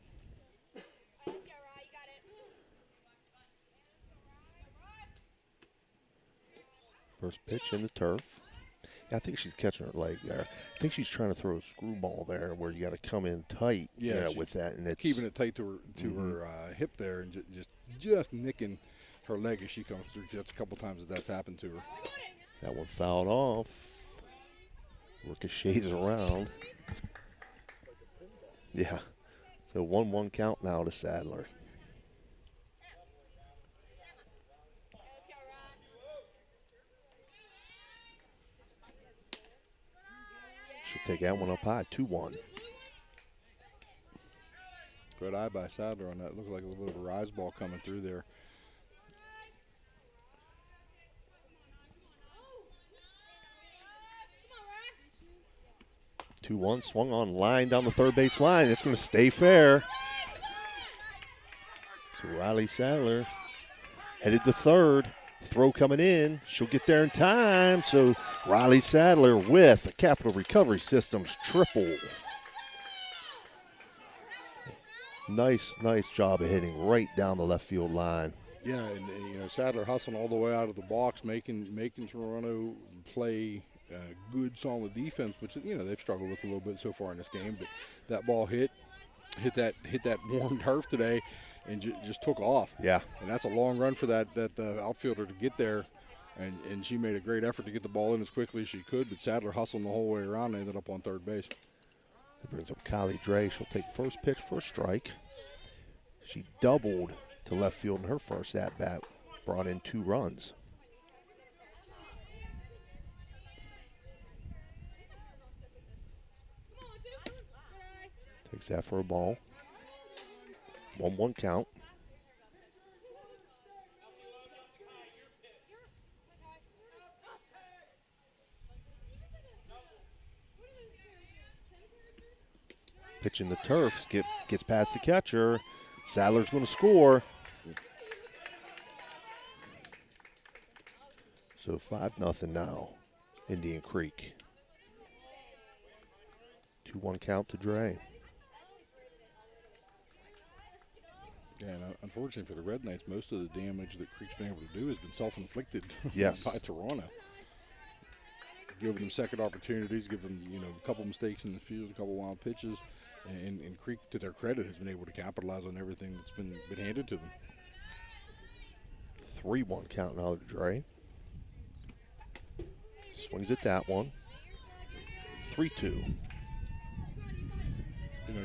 First pitch in the turf. Yeah, I think she's catching her leg there. I think she's trying to throw a screwball there where you got to come in tight with that. And it's keeping it tight to her hip there and just nicking her leg as she comes through. That's a couple times that's happened to her. That one fouled off. Ricochets around. Yeah. So 1-1 count now to Sadler. She'll take that one up high, 2-1. Good eye by Sadler on that. Looks like a little bit of a rise ball coming through there. Two-one, swung on line down the third base line. It's going to stay fair. So Riley Sadler headed to third. Throw coming in. She'll get there in time. So Riley Sadler with a Capital Recovery Systems triple. Nice job of hitting right down the left field line. Yeah, and Sadler hustling all the way out of the box, making Toronto play good, solid defense, which they've struggled with a little bit so far in this game. But that ball hit that warm turf today, and just took off. Yeah, and that's a long run for that outfielder to get there, and she made a great effort to get the ball in as quickly as she could. But Sadler hustling the whole way around and ended up on third base. That brings up Kylie Dre. She'll take first pitch for a strike. She doubled to left field in her first at-bat, brought in 2 runs. Takes that for a ball. 1-1 count. Pitch in the turf, gets past the catcher. Sadler's going to score. So 5-0 now, Indian Creek. 2-1 count to Dre. Yeah, and unfortunately for the Red Knights, most of the damage that Creek's been able to do has been self-inflicted by Toronto. Giving them second opportunities, give them a couple mistakes in the field, a couple wild pitches, and Creek, to their credit, has been able to capitalize on everything that's been handed to them. 3-1 count now to Dre. Swings at that one. 3-2.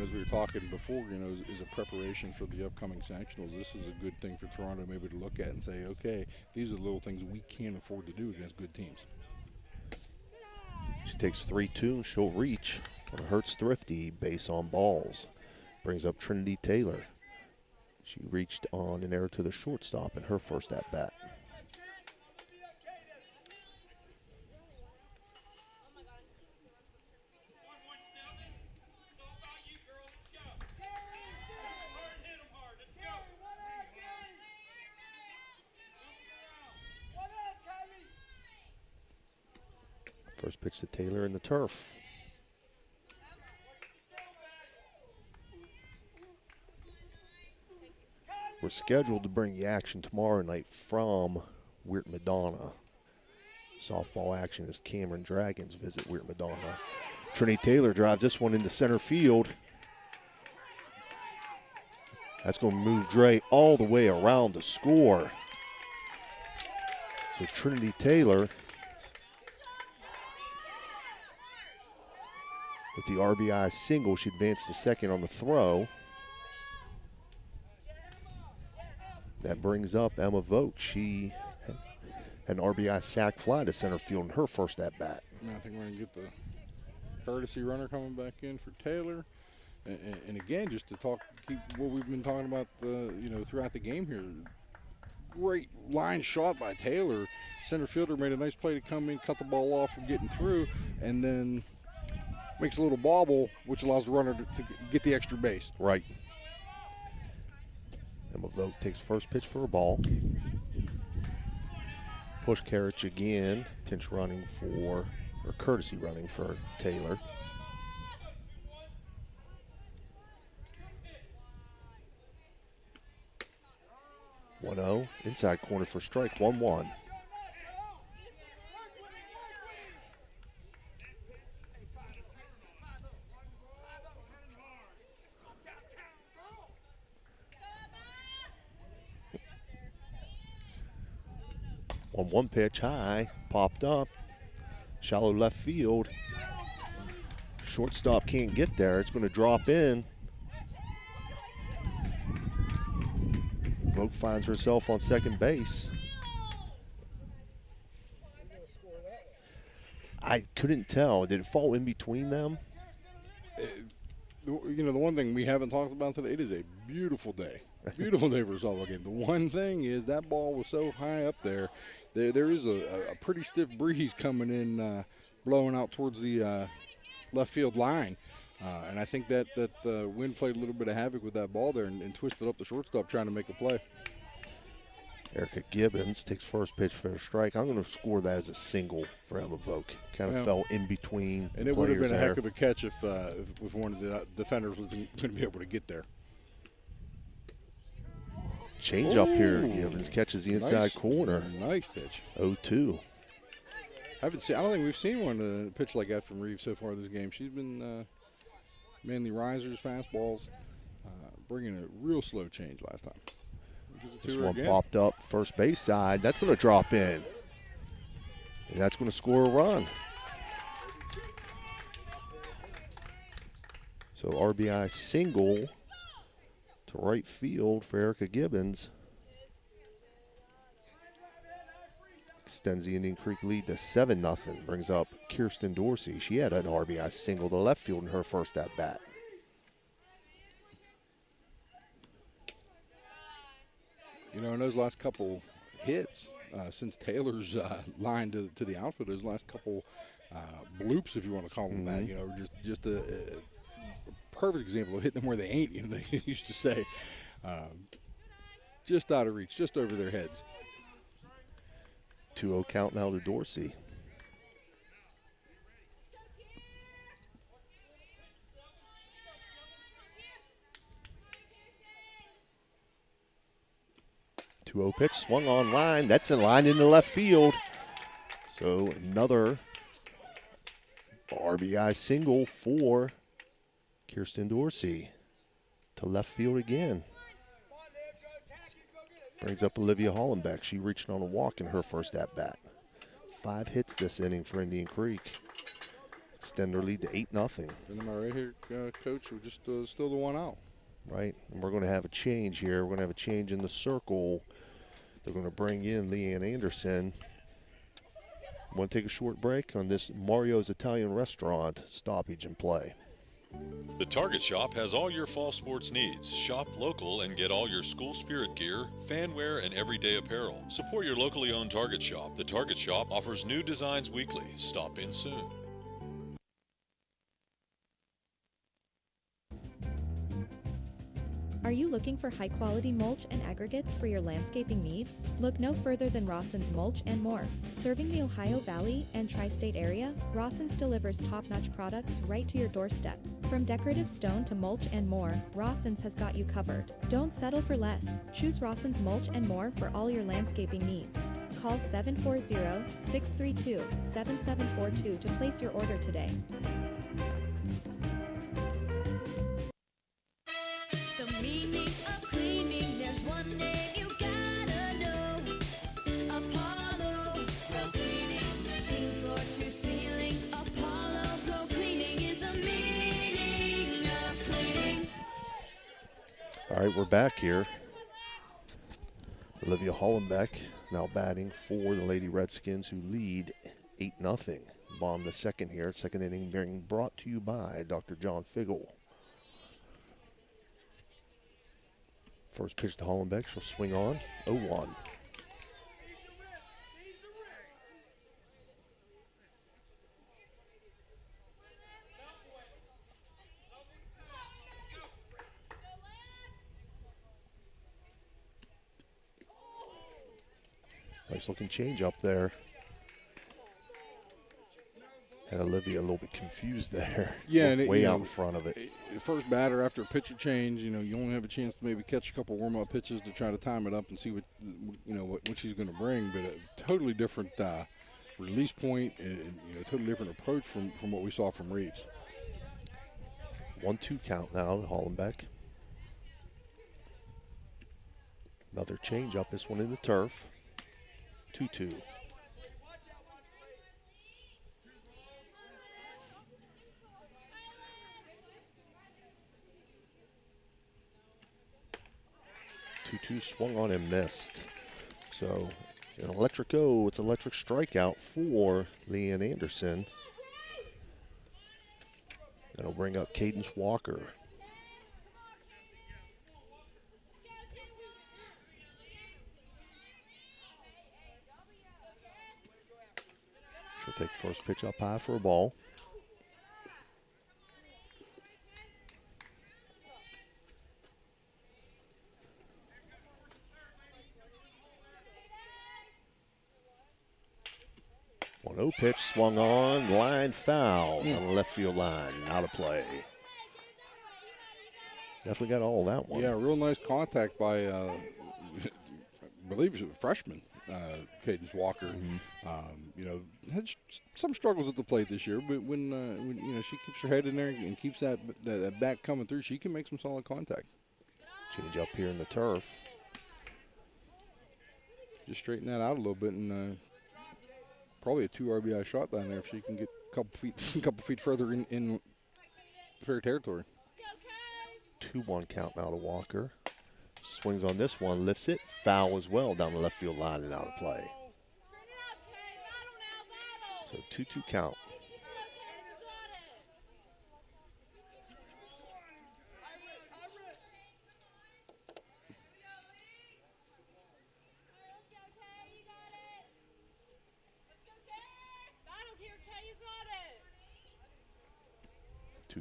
As we were talking before, is a preparation for the upcoming sectionals. This is a good thing for Toronto maybe to look at and say, okay, these are the little things we can't afford to do against good teams. She takes 3-2 and she'll reach on a Hertz Thrifty base on balls. Brings up Trinity Taylor. She reached on an error to the shortstop in her first at-bat. First pitch to Taylor in the turf. We're scheduled to bring you action tomorrow night from Weird Madonna. Softball action as Cameron Dragons visit Weird Madonna. Trinity Taylor drives this one into center field. That's going to move Dre all the way around to score. So Trinity Taylor with the RBI single, she advanced to second on the throw. That brings up Emma Vogt. She had an RBI sac fly to center field in her first at-bat. I think we're going to get the courtesy runner coming back in for Taylor. And again, just to keep what we've been talking about throughout the game here. Great line shot by Taylor. Center fielder made a nice play to come in, cut the ball off from getting through, and then makes a little bobble, which allows the runner to get the extra base. Right. Emma Vogt takes first pitch for a ball. Push Karich again. Pinch running or courtesy running for Taylor. Inside corner for strike, 1-1. On one pitch, high, popped up, shallow left field. Shortstop can't get there. It's going to drop in. Vogt finds herself on second base. I couldn't tell. Did it fall in between them? The one thing we haven't talked about today, it is a beautiful day. Beautiful day for a softball game. The one thing is that ball was so high up there. There is a pretty stiff breeze coming in, blowing out towards the left field line. And I think that the wind played a little bit of havoc with that ball there and twisted up the shortstop trying to make a play. Erica Gibbons takes first pitch for a strike. I'm going to score that as a single for Emma Vogt. Kind of fell in between. And it would have been a heck of a catch if one of the defenders was going to be able to get there. Change up here. Gibbons catches the inside corner. Nice pitch. 0-2. I don't think we've seen one pitch like that from Reeves so far this game. She's been mainly risers, fastballs, bringing a real slow change last time. This one popped up first base side. That's going to drop in. And that's going to score a run. So RBI single to right field for Erica Gibbons. Extends the Indian Creek lead to 7-0. Brings up Kirsten Dorsey. She had an RBI single to left field in her first at-bat. In those last couple hits, since Taylor's line to the outfield, those last couple bloops, if you want to call them that, just a perfect example of hitting them where they ain't, they used to say. Just out of reach, just over their heads. 2-0 count now to Dorsey. Pitch swung on line. That's in line into left field. So another RBI single for Kirsten Dorsey to left field again. Brings up Olivia Hollenbeck. She reached on a walk in her first at-bat. 5 hits this inning for Indian Creek. Extend their lead to 8-0. And am I right here, Coach? We're just still the one out. Right, and we're going to have a change here. We're going to have a change in the circle. They're going to bring in Leanne Anderson. Want to take a short break on this Mario's Italian Restaurant stoppage and play. The Target Shop has all your fall sports needs. Shop local and get all your school spirit gear, fan wear, and everyday apparel. Support your locally owned Target Shop. The Target Shop offers new designs weekly. Stop in soon. Are you looking for high-quality mulch and aggregates for your landscaping needs? Look no further than Rawson's Mulch and More. Serving the Ohio Valley and Tri-State area, Rawson's delivers top-notch products right to your doorstep. From decorative stone to mulch and more, Rawson's has got you covered. Don't settle for less. Choose Rawson's Mulch and More for all your landscaping needs. Call 740-632-7742 to place your order today. All right, we're back here. Olivia Hollenbeck now batting for the Lady Redskins, who lead 8-0. Bomb the second here. Second inning being brought to you by Dr. John Figgle. First pitch to Hollenbeck. She'll swing on. 0-1. Nice looking change up there. Had Olivia a little bit confused there. Yeah, and way out in front of it. The first batter after a pitcher change, you only have a chance to maybe catch a couple warm-up pitches to try to time it up and see what she's going to bring. But a totally different release point and a totally different approach from what we saw from Reeves. 1-2 count now to Hollenbeck. Another change up. This one in the turf. 2-2. Swung on and missed. So an electric it's electric strikeout for Leanne Anderson. That'll bring up Cadence Walker. She'll take first pitch up high for a ball. No pitch, swung on, line foul on the left field line, out of play. Definitely got all that one. Yeah, real nice contact by, I believe it was a freshman, Cadence Walker. You know, had some struggles at the plate this year, but when you know, she keeps her head in there and keeps that bat coming through, she can make some solid contact. Change up here in the turf. Just straighten that out a little bit and probably a 2 RBI shot down there if she can get a couple feet further in fair territory. 2-1 count now to Walker. Swings on this one, lifts it, foul as well down the left field line and out of play. So 2-2 count.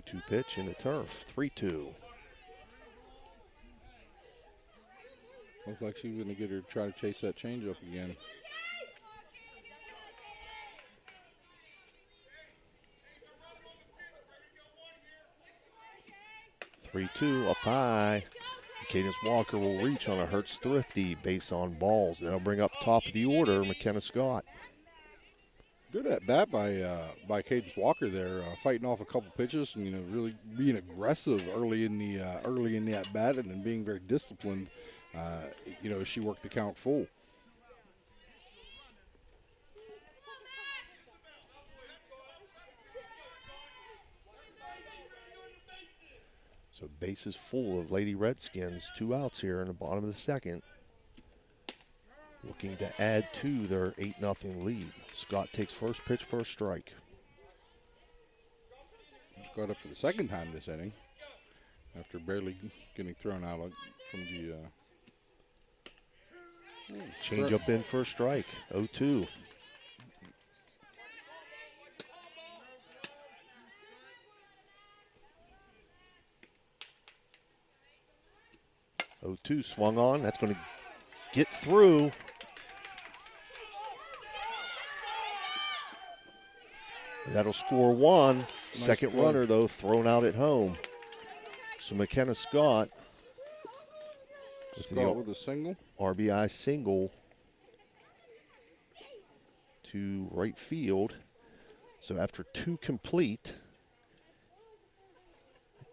Two pitch in the turf, 3-2. Looks like she's going to get her try to chase that changeup again. Up high. Cadence Walker will reach on a Hertz Thrifty base on balls. That'll bring up top of the order McKenna Scott. Good at bat by Cadence Walker there, fighting off a couple pitches and really being aggressive early in the at bat and then being very disciplined. As she worked the count full. So bases full of Lady Redskins. 2 outs here in the bottom of the second. Looking to add to their 8-0 lead. Scott takes first pitch, first strike. Scott up for the second time this inning after barely getting thrown out from the change up in first strike. 0-2. Swung on. That's going to get through. That'll score 1. Nice second play. Runner, though, thrown out at home. So McKenna Scott with a single. RBI single to right field. So after 2 complete,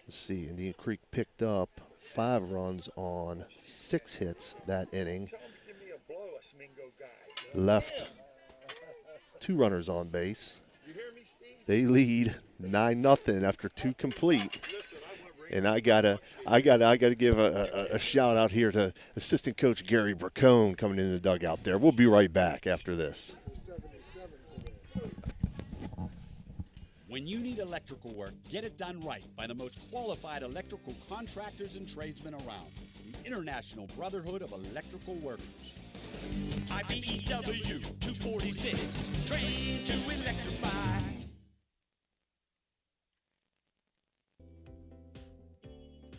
let's see, Indian Creek picked up 5 runs on 6 hits that inning. Left 2 runners on base. They lead 9-0 after 2 complete. And I gotta give a shout out here to assistant coach Gary Bracone coming in the dugout there. We'll be right back after this. When you need electrical work, get it done right by the most qualified electrical contractors and tradesmen around. The International Brotherhood of Electrical Workers. IBEW 246, trained to electrify.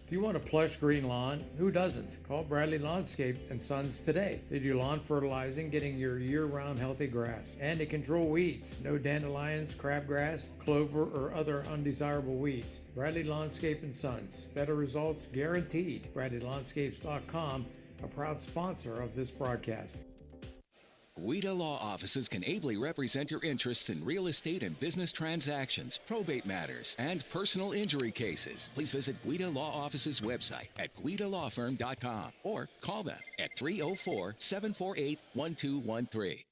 Do you want a plush green lawn? Who doesn't? Call Bradley Lawnscape and Sons today. They do lawn fertilizing, getting your year-round healthy grass. And they control weeds. No dandelions, crabgrass, clover, or other undesirable weeds. Bradley Lawnscape and Sons. Better results guaranteed. BradleyLawnscapes.com, a proud sponsor of this broadcast. Guida Law Offices can ably represent your interests in real estate and business transactions, probate matters, and personal injury cases. Please visit Guida Law Offices' website at guidalawfirm.com or call them at 304-748-1213.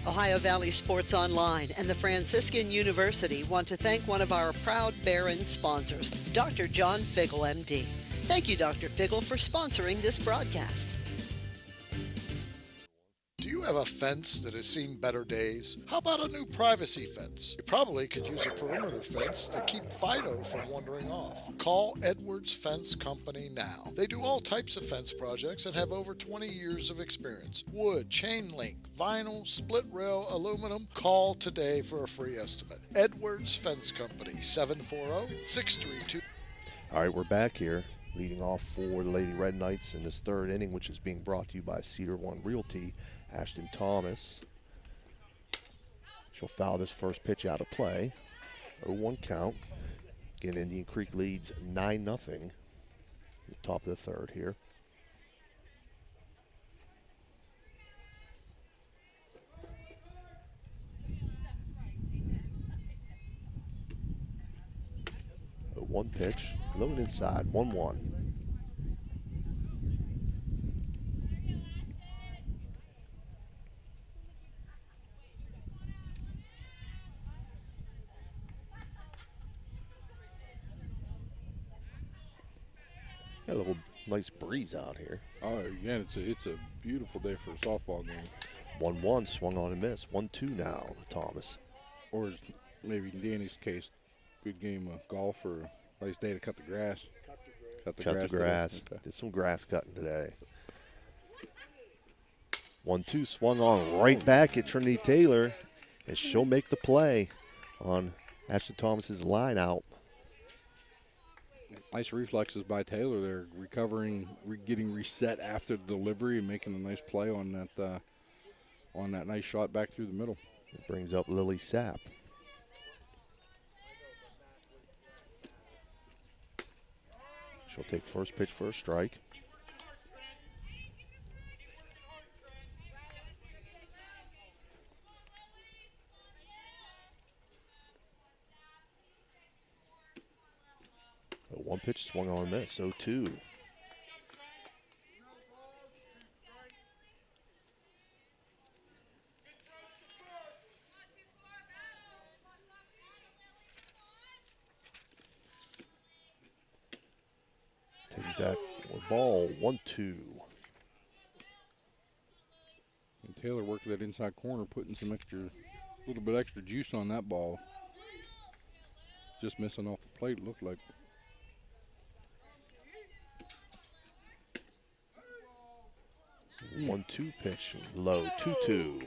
Ohio Valley Sports Online and the Franciscan University want to thank one of our proud Barron sponsors, Dr. John Figgle, MD. Thank you, Dr. Figgle, for sponsoring this broadcast. Do you have a fence that has seen better days? How about a new privacy fence? You probably could use a perimeter fence to keep Fido from wandering off. Call Edwards Fence Company now. They do all types of fence projects and have over 20 years of experience. Wood, chain link, vinyl, split rail, aluminum. Call today for a free estimate. Edwards Fence Company, 740-632. All right, we're back here, leading off for the Lady Red Knights in this third inning, which is being brought to you by Cedar One Realty. Ashton Thomas. She'll foul this first pitch out of play. 0-1 count. Again, Indian Creek leads 9-0 at the top of the third here. A 1 pitch, low and inside, 1-1. Got a little nice breeze out here. Oh, again, it's a beautiful day for a softball game. 1-1, swung on and missed. 1-2 now, Thomas. Or is maybe in Danny's case, good game of golf or a nice day to cut the grass. Cut the grass. Okay. Did some grass cutting today. 1-2, swung on right back at Trinity Taylor, and she'll make the play on Ashton Thomas's line out. Nice reflexes by Taylor there, recovering, getting reset after the delivery and making a nice play on that nice shot back through the middle. It brings up Lily Sapp. She'll take first pitch for a strike. A 1 pitch swung on and missed, 0-2. Takes that for ball, 1-2. And Taylor working that inside corner, putting some little bit extra juice on that ball. Just missing off the plate, looked like. Mm. 1-2 pitch, low, 2-2.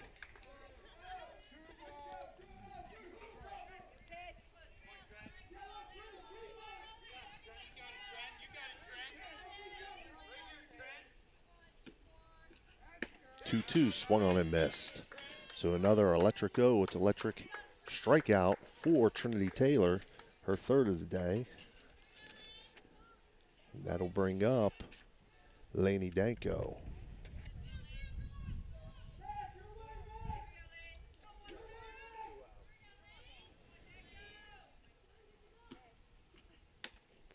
Swung on and missed. So another electric O. It's electric strikeout for Trinity Taylor, her third of the day. That'll bring up Lainey Danko.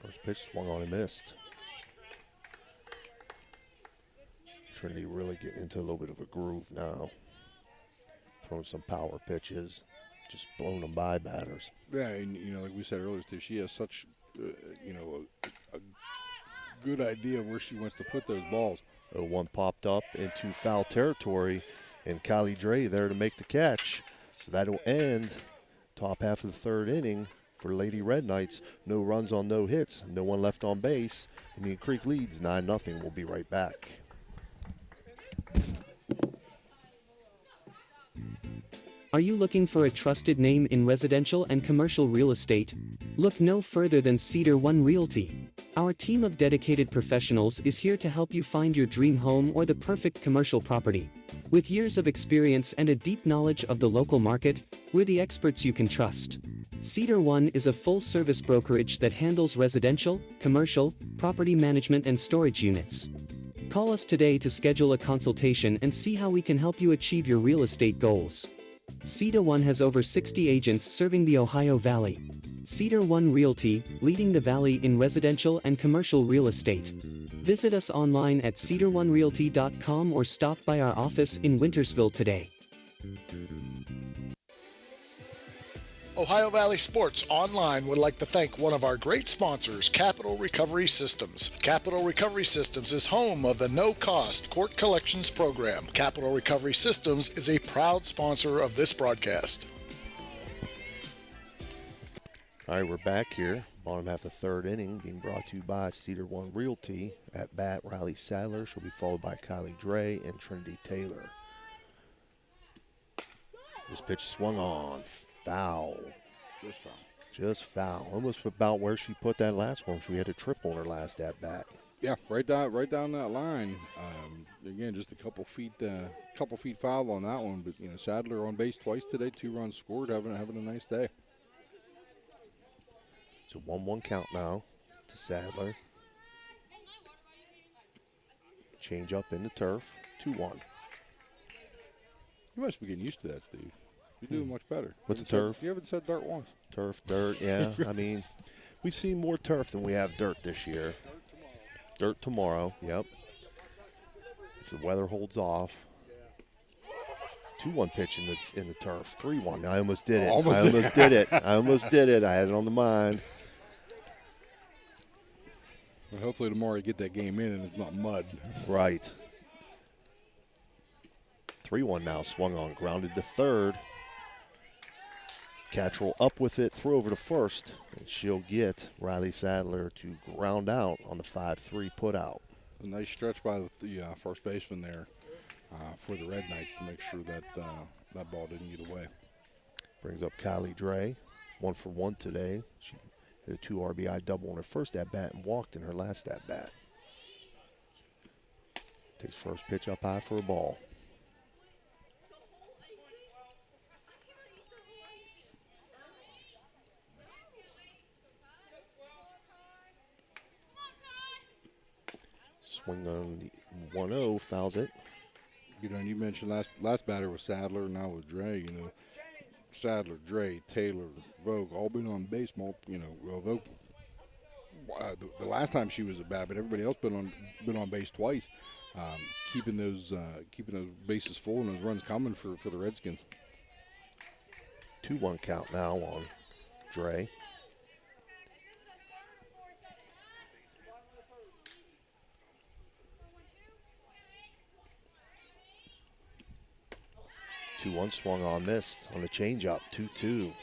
First pitch swung on and missed. Trinity really getting into a little bit of a groove now. Throwing some power pitches, just blowing them by batters. Yeah, and like we said earlier, Steve, she has such, a good idea where she wants to put those balls. 0-1 popped up into foul territory, and Kylie Dre there to make the catch. So that'll end top half of the third inning for Lady Red Knights. No runs on no hits, no one left on base. Indian Creek leads 9-0. We'll be right back. Are you looking for a trusted name in residential and commercial real estate? Look no further than Cedar One Realty. Our team of dedicated professionals is here to help you find your dream home or the perfect commercial property. With years of experience and a deep knowledge of the local market, we're the experts you can trust. Cedar One is a full-service brokerage that handles residential, commercial, property management and storage units. Call us today to schedule a consultation and see how we can help you achieve your real estate goals. Cedar One has over 60 agents serving the Ohio Valley. Cedar One Realty, leading the valley in residential and commercial real estate. Visit us online at cedaronerealty.com or stop by our office in Wintersville today. Ohio Valley Sports Online would like to thank one of our great sponsors, Capital Recovery Systems. Capital Recovery Systems is home of the no-cost court collections program. Capital Recovery Systems is a proud sponsor of this broadcast. All right, we're back here. Bottom half of the third inning being brought to you by Cedar One Realty. At bat, Riley Sadler. She'll be followed by Kylie Dre and Trinity Taylor. This pitch swung on. Foul. Just foul. Just foul. Almost about where she put that last one. She had a triple on her last at bat. Yeah, right down that line. Again, just a couple feet foul on that one. But Sadler on base twice today, 2 runs scored, having a nice day. It's a 1-1 count now to Sadler. Change up in the turf, 2-1. You must be getting used to that, Steve. You're doing much better. What's the turf? You haven't said dirt once. Turf, dirt, yeah. I mean, we've seen more turf than we have dirt this year. Dirt tomorrow, yep. If the weather holds off. 2-1 pitch in the turf. 3-1. I almost did it. I almost did it. I had it on the mind. Well, hopefully tomorrow you get that game in and it's not mud. Right. 3-1 now. Swung on. Grounded to third. Cattrall up with it. Throw over to first. And she'll get Riley Sadler to ground out on the 5-3 put out. A nice stretch by the first baseman there for the Red Knights to make sure that that ball didn't get away. Brings up Kylie Dre. 1 for 1 today. She had a 2 RBI double on her first at-bat and walked in her last at-bat. Takes first pitch up high for a ball. Swing on the 1-0, fouls it. And you mentioned last batter was Sadler, now with Dre. Sadler, Dre, Taylor, Vogue, all been on base. Vogue, the last time she was at bat, but everybody else been on base twice, keeping those bases full and those runs coming for the Redskins. 2-1 count now on Dre. One swung on, missed on the changeup. 2-2.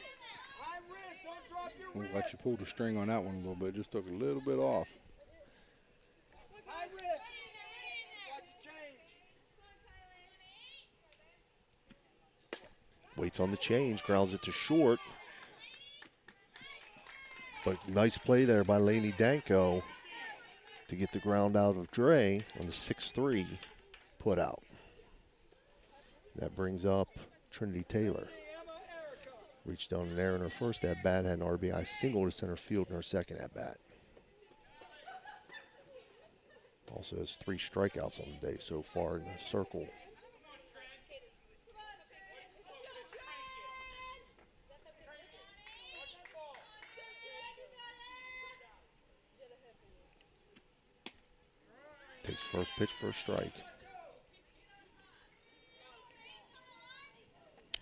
Looked like you pulled the string on that one a little bit. Just took a little bit off. Waits on the change, grounds it to short. But nice play there by Lainey Danko to get the ground out of Dre on the 6-3 put out. That brings up Trinity Taylor. Reached down in there in her first at-bat, had an RBI single to center field in her second at-bat. Also has 3 strikeouts on the day so far in the circle. Takes first pitch, first strike.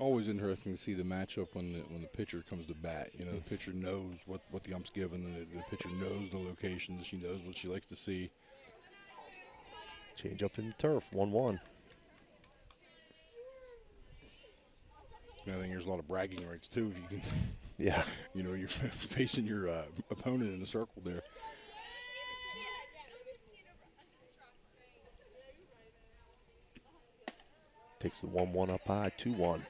Always interesting to see the matchup when the pitcher comes to bat. The pitcher knows what the ump's given, and the pitcher knows the locations. She knows what she likes to see. Change up in the turf, 1-1. I think there's a lot of bragging rights too. If you can, yeah. You're facing your opponent in the circle there. Takes the 1-1 up high, 2-1.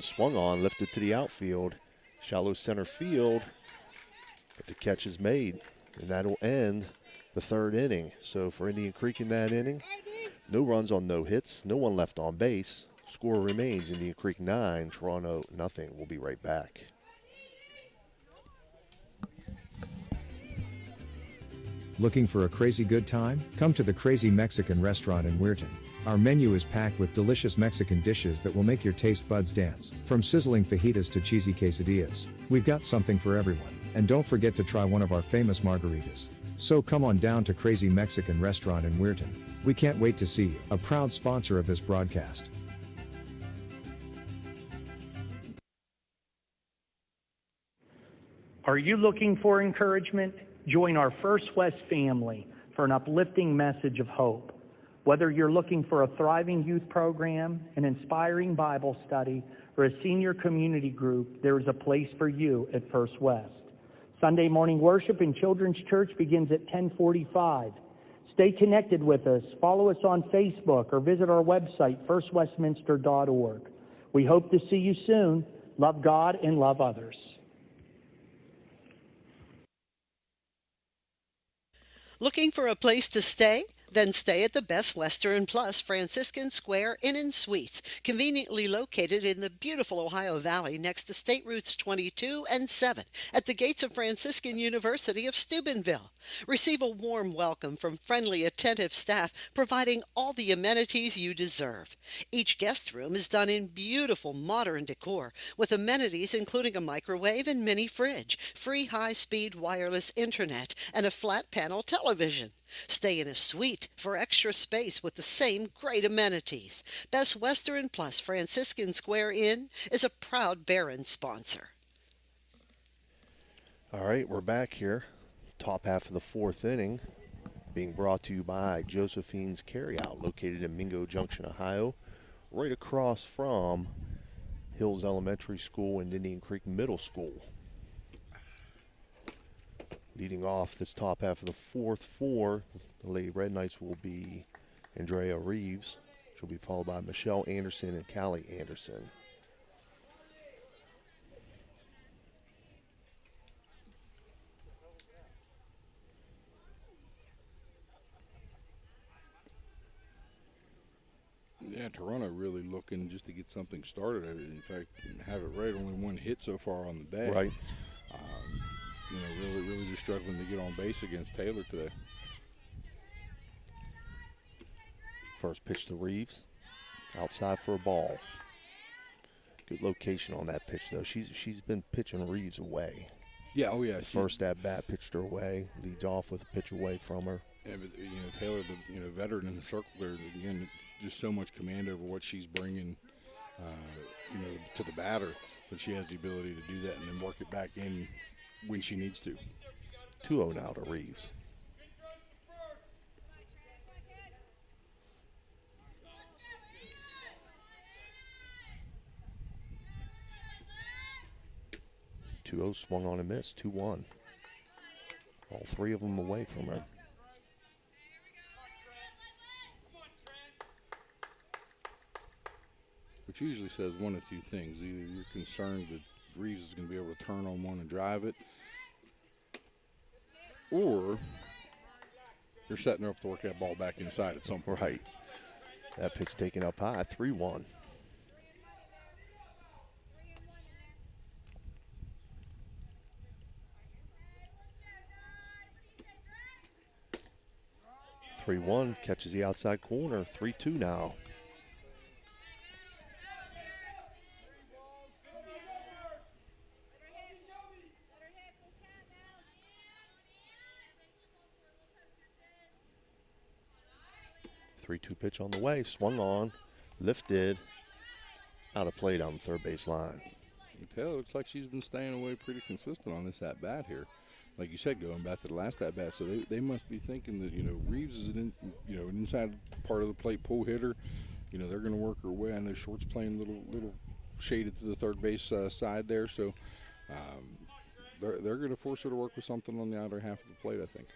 Swung on, lifted to the outfield. Shallow center field. But the catch is made. And that'll end the third inning. So for Indian Creek in that inning, No runs on no hits, no one left on base. Score remains Indian Creek 9, Toronto nothing. We'll be right back. Looking for a crazy good time? Come to the Crazy Mexican Restaurant in Weirton. Our menu is packed with delicious Mexican dishes that will make your taste buds dance. From sizzling fajitas to cheesy quesadillas, we've got something for everyone. And don't forget to try one of our famous margaritas. So come on down to Crazy Mexican Restaurant in Weirton. We can't wait to see you. A proud sponsor of this broadcast. Are you looking for encouragement? Join our First West family for an uplifting message of hope. Whether you're looking for a thriving youth program, an inspiring Bible study, or a senior community group, there is a place for you at First West. Sunday morning worship in Children's Church begins at 10:45. Stay connected with us. Follow us on Facebook or visit our website, firstwestminster.org. We hope to see you soon. Love God and love others. Looking for a place to stay? Then stay at the Best Western Plus Franciscan Square Inn and Suites, conveniently located in the beautiful Ohio Valley next to State Routes 22 and 7 at the gates of Franciscan University of Steubenville. Receive a warm welcome from friendly, attentive staff, providing all the amenities you deserve. Each guest room is done in beautiful modern decor, with amenities including a microwave and mini fridge, free high-speed wireless internet, and a flat-panel television. Stay in a suite for extra space with the same great amenities. Best Western Plus Franciscan Square Inn is a proud Barron sponsor. All right, we're back here. Top half of the fourth inning being brought to you by Josephine's Carryout, located in Mingo Junction, Ohio, right across from Hills Elementary School and Indian Creek Middle School. Leading off this top half of the fourth for the Lady Red Knights will be Andrea Reeves. She'll be followed by Michelle Anderson and Callie Anderson. Yeah, Toronto really looking just to get something started. In fact, have it right, only one hit so far on the day. Right. Really just struggling to get on base against Taylor today. First pitch to Reeves, outside for a ball. Good location on that pitch, though. She's been pitching Reeves away. Yeah, oh yeah. The first at bat pitched her away, leads off with a pitch away from her. Yeah, but Taylor, the veteran in the circle there, again, just so much command over what she's bringing, to the batter, but she has the ability to do that and then work it back in when she needs to. 2-0 now to Reeves. Two-0 swung on and missed. 2-1. All three of them away from her. Which usually says one of two things. Either you're concerned that Reeves is going to be able to turn on one and drive it, or you're setting her up to work that ball back inside at some point. Right. That pitch taken up high, 3-1. Catches the outside corner. 3-2 now. Three-two pitch on the way, swung on, lifted, out of play down the third base line. You can tell it looks like she's been staying away pretty consistent on this at bat here. Like you said, going back to the last at bat, so they must be thinking that Reeves is an inside part of the plate pull hitter. They're going to work her way. I know Short's playing little shaded to the third base side there, so they're going to force her to work with something on the outer half of the plate, I think.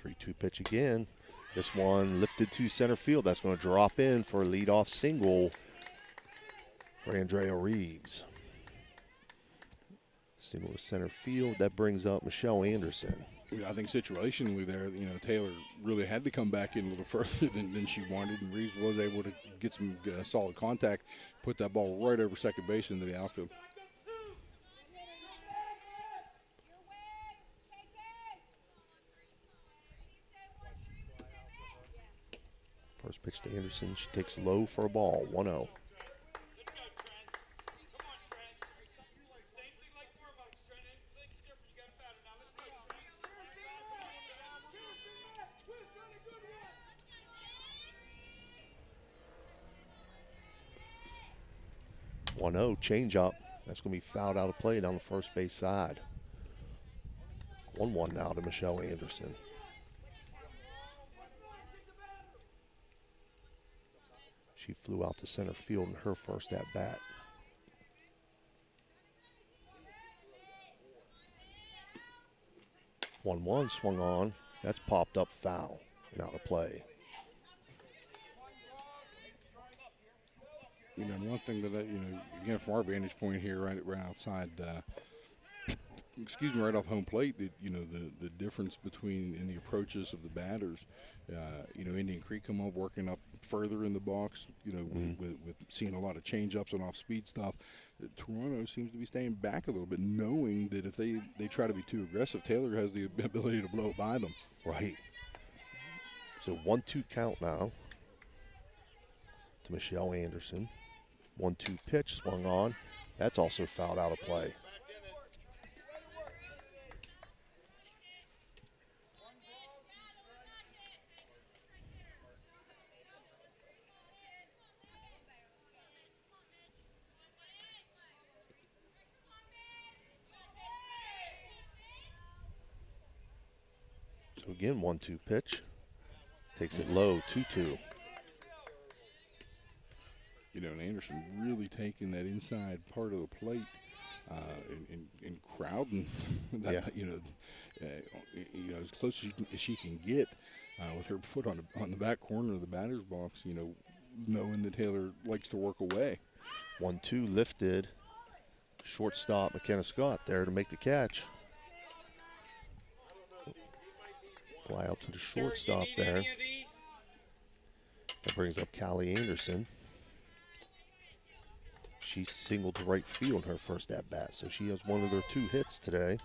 3-2 pitch again. This one lifted to center field. That's going to drop in for a leadoff single for Andrea Reeves. Single to center field. That brings up Michelle Anderson. I think situationally there, Taylor really had to come back in a little further than she wanted, and Reeves was able to get some solid contact, put that ball right over second base into the outfield. First pitch to Anderson. She takes low for a ball, 1-0. Change up. That's going to be fouled out of play down the first base side. 1-1 now to Michelle Anderson. She flew out to center field in her first at bat. One swung on. That's popped up foul and out of play. One thing that, again, from our vantage point here, right outside, right off home plate, that, the difference between in the approaches of the batters, Indian Creek come up working up further in the box, with seeing a lot of change-ups and off-speed stuff. Toronto seems to be staying back a little bit, knowing that if they try to be too aggressive, Taylor has the ability to blow it by them. Right. So 1-2 count now to Michelle Anderson. 1-2 pitch swung on. That's also fouled out of play. So again, 1-2 pitch. Takes it low, 2-2. And Anderson really taking that inside part of the plate and crowding that, as close as she can get with her foot on the back corner of the batter's box, knowing that Taylor likes to work away. 1-2 lifted. Shortstop McKenna Scott there to make the catch. Fly out to the shortstop there. That brings up Callie Anderson. She singled to right field in her first at-bat, so she has one of their 2 hits today.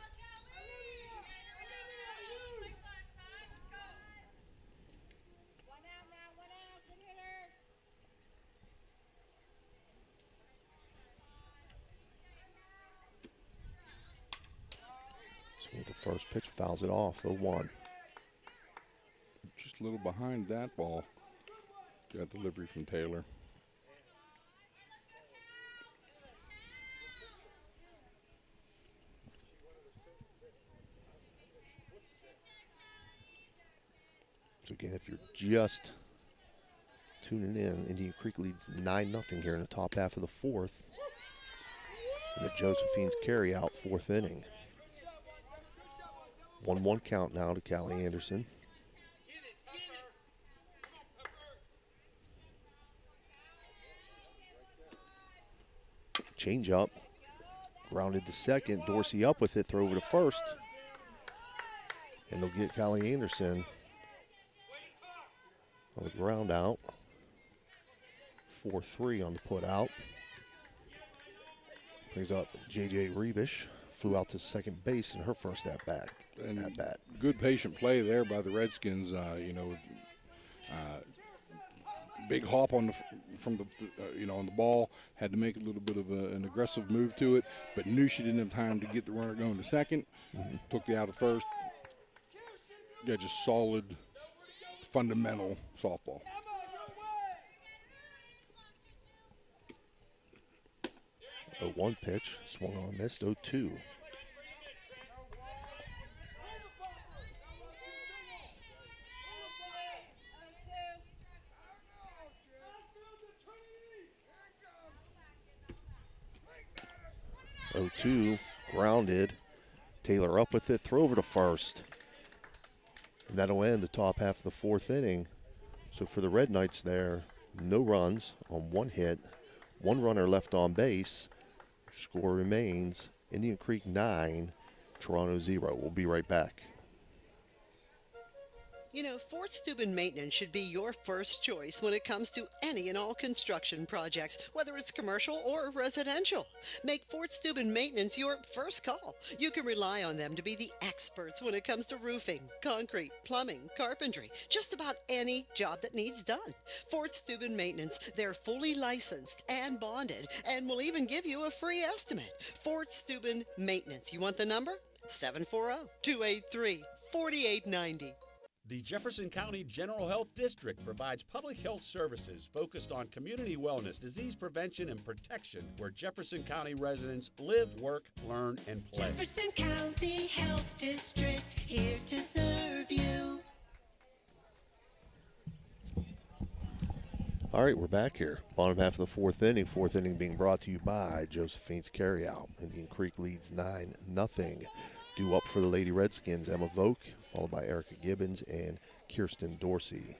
So with the first pitch, fouls it off, 0-1. Just a little behind that ball. Got delivery from Taylor. So again, if you're just tuning in, Indian Creek leads 9-0 here in the top half of the 4th. And the Josephines carry out 4th inning. 1-1 count now to Callie Anderson. Change up, grounded to second. Dorsey up with it, throw over to first. And they'll get Callie Anderson on the ground out. 4-3 on the put out. Brings up J.J. Rebish. Flew out to second base in her first at-bat. Good patient play there by the Redskins. Big hop on the ball. Had to make a little bit of an aggressive move to it, but knew she didn't have time to get the runner going to second. Took the out of first. Yeah, just solid, fundamental softball. A 1 pitch, swung on, missed. 0-2. Grounded. Taylor up with it, throw over to first. And that'll end the top half of the 4th inning. So for the Red Knights there, no runs on 1 hit, 1 runner left on base. Score remains Indian Creek 9, Toronto 0. We'll be right back. You know, Fort Steuben Maintenance should be your first choice when it comes to any and all construction projects, whether it's commercial or residential. Make Fort Steuben Maintenance your first call. You can rely on them to be the experts when it comes to roofing, concrete, plumbing, carpentry, just about any job that needs done. Fort Steuben Maintenance, they're fully licensed and bonded and will even give you a free estimate. Fort Steuben Maintenance. You want the number? 740-283-4890. The Jefferson County General Health District provides public health services focused on community wellness, disease prevention, and protection where Jefferson County residents live, work, learn, and play. Jefferson County Health District, here to serve you. All right, we're back here. Bottom half of the fourth inning. Fourth inning being brought to you by Josephine's Carryout. Indian Creek leads 9-0. Due up for the Lady Redskins, Emma Voke, followed by Erica Gibbons and Kirsten Dorsey.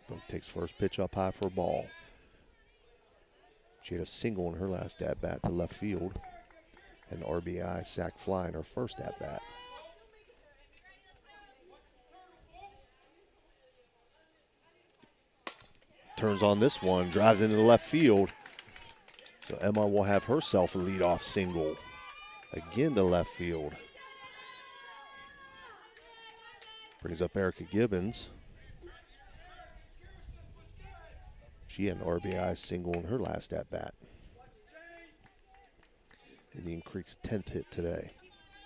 Voke takes first pitch up high for a ball. She had a single in her last at-bat to left field. And an RBI sac fly in her first at-bat. Turns on this one, drives into the left field. So Emma will have herself a leadoff single. Again to left field. Brings up Erica Gibbons. She had an RBI single in her last at-bat. Indian Creek's 10th hit today.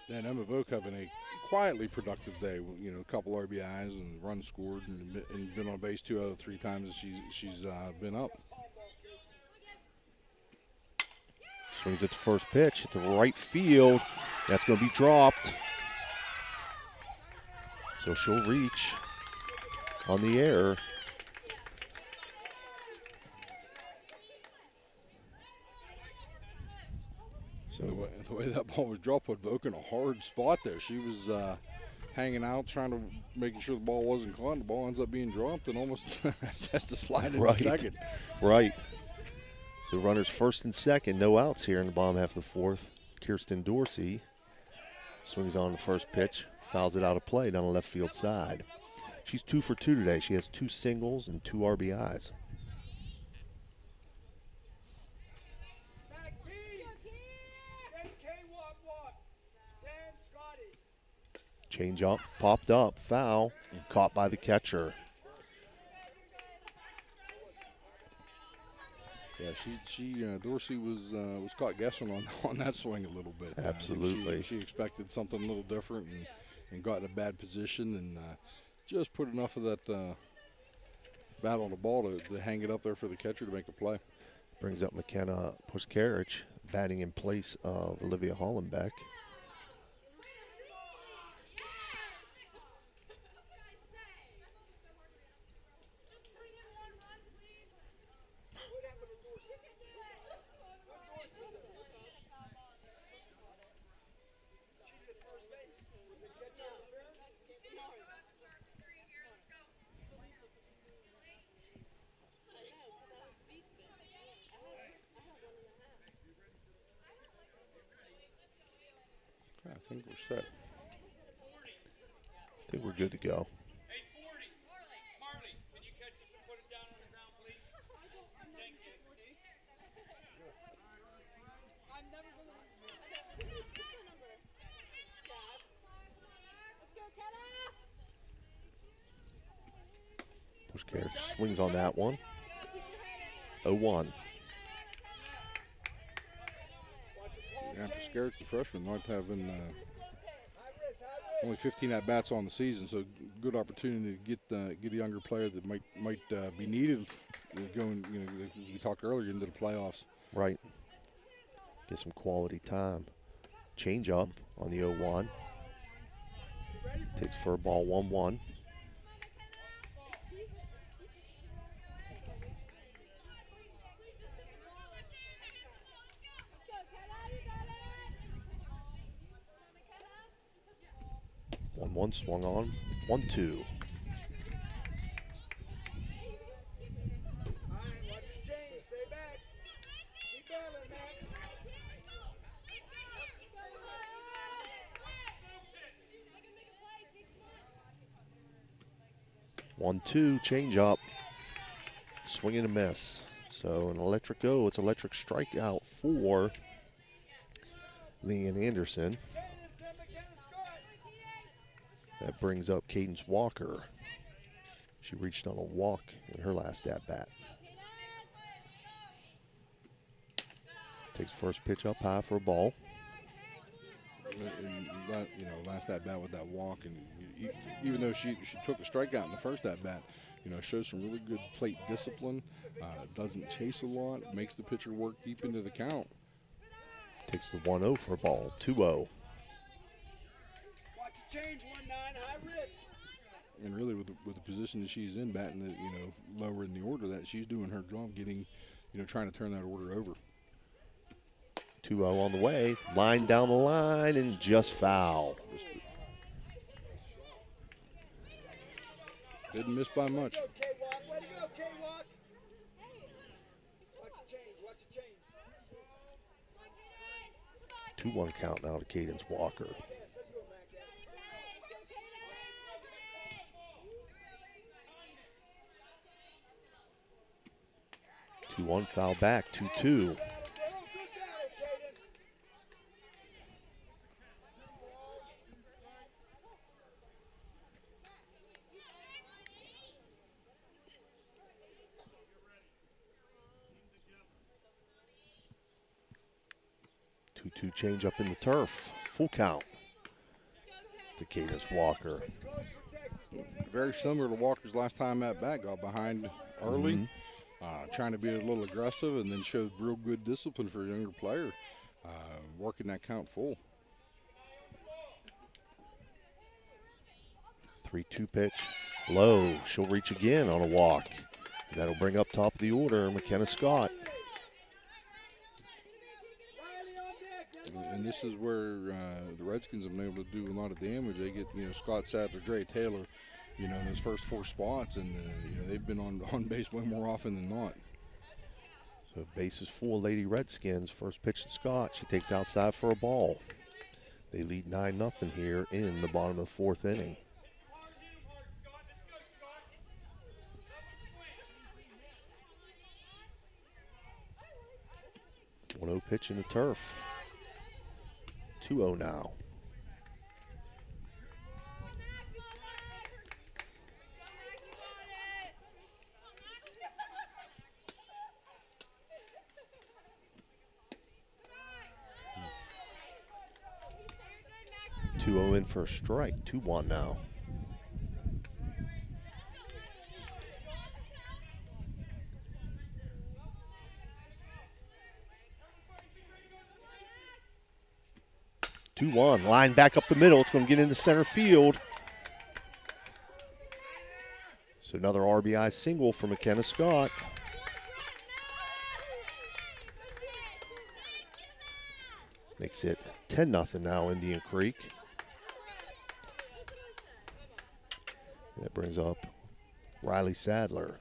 And Emma Voke having a quietly productive day. You know, a couple RBIs and runs scored and been on base 2 out of 3 times she's been up. Swings at the first pitch at the right field. That's going to be dropped. So she'll reach on the air. So the way that ball was dropped put Voke in a hard spot there. She was hanging out, trying to making sure the ball wasn't caught. The ball ends up being dropped and almost has to slide in second. Right. So runners first and second, no outs here in the bottom half of the fourth. Kirsten Dorsey swings on the first pitch, fouls it out of play down the left field side. She's 2 for 2 today. She has 2 singles and 2 RBIs. Change up, popped up, foul, caught by the catcher. Yeah, Dorsey was caught guessing on that swing a little bit. Absolutely. She expected something a little different and got in a bad position and just put enough of that bat on the ball to hang it up there for the catcher to make a play. Brings up McKenna Puskarich, batting in place of Olivia Hollenbeck. I think we're set. I think we're good to go. Puskarich swings on that one. 0-1. Yeah, Puskarich, the freshman, might have been only 15 at-bats on the season, so good opportunity to get a younger player that might be needed going, as we talked earlier, into the playoffs. Right. Get some quality time. Change up on the 0-1. Takes for a ball 1-1. One swung on, 1-2. 1-2, change up. Swing and a miss. So an electric go. It's electric strikeout for Leanne Anderson. That brings up Cadence Walker. She reached on a walk in her last at-bat. Takes first pitch up high for a ball. And, last at-bat with that walk, and even though she took a strikeout in the first at-bat, shows some really good plate discipline, doesn't chase a lot, makes the pitcher work deep into the count. Takes the 1-0 for a ball, 2-0. And really, with the position that she's in, batting lower in the order, that she's doing her job, getting, trying to turn that order over. 2-0 on the way, line down the line, and just foul. Didn't miss by much. 2-1 count now to Cadence Walker. Two-one foul back, 2-2. Two change up in the turf. Full count to Cadence Walker. Very similar to Walker's last time at bat. Got behind early, trying to be a little aggressive, and then showed real good discipline for a younger player, working that count full. 3-2 pitch. Low. She'll reach again on a walk. That'll bring up top of the order McKenna Scott. And this is where the Redskins have been able to do a lot of damage. They get, Scott Sadler, Dre Taylor, in those first four spots, and they've been on base way more often than not. So bases full, Lady Redskins. First pitch to Scott. She takes outside for a ball. They lead 9-0 here in the bottom of the fourth inning. One-0 pitch in the turf. 2-0 now. In for a strike. 2-1 now. Line back up the middle. It's going to get into center field. So another RBI single for McKenna Scott. Makes it 10-0 now, Indian Creek. That brings up Riley Sadler.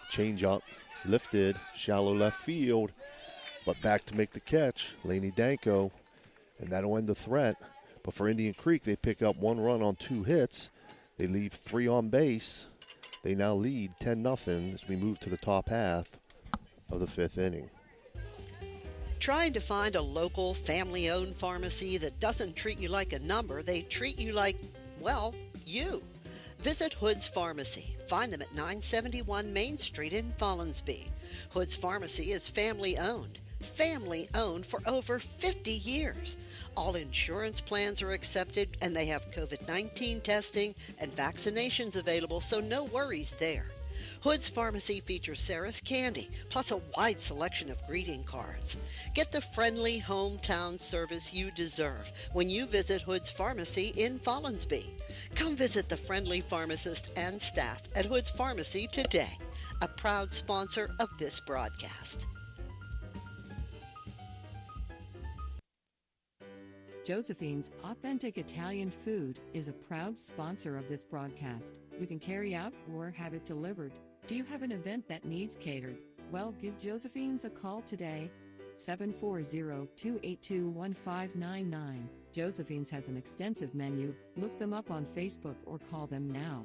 Change up, lifted, shallow left field, but back to make the catch, Lainey Danko, and that'll end the threat. But for Indian Creek, they pick up 1 run on 2 hits. They leave 3 on base. They now lead 10-0 as we move to the top half of the 5th inning. Trying to find a local, family-owned pharmacy that doesn't treat you like a number, they treat you like, well, you. Visit Hood's Pharmacy. Find them at 971 Main Street in Follinsby. Hood's Pharmacy is family-owned. Family-owned for over 50 years. All insurance plans are accepted, and they have COVID-19 testing and vaccinations available, so no worries there. Hood's Pharmacy features Sarah's Candy, plus a wide selection of greeting cards. Get the friendly hometown service you deserve when you visit Hood's Pharmacy in Follinsby. Come visit the friendly pharmacist and staff at Hood's Pharmacy today, a proud sponsor of this broadcast. Josephine's Authentic Italian Food is a proud sponsor of this broadcast. You can carry out or have it delivered. Do you have an event that needs catered? Well, give Josephine's a call today. 740-282-1599. Josephine's has an extensive menu. Look them up on Facebook or call them now.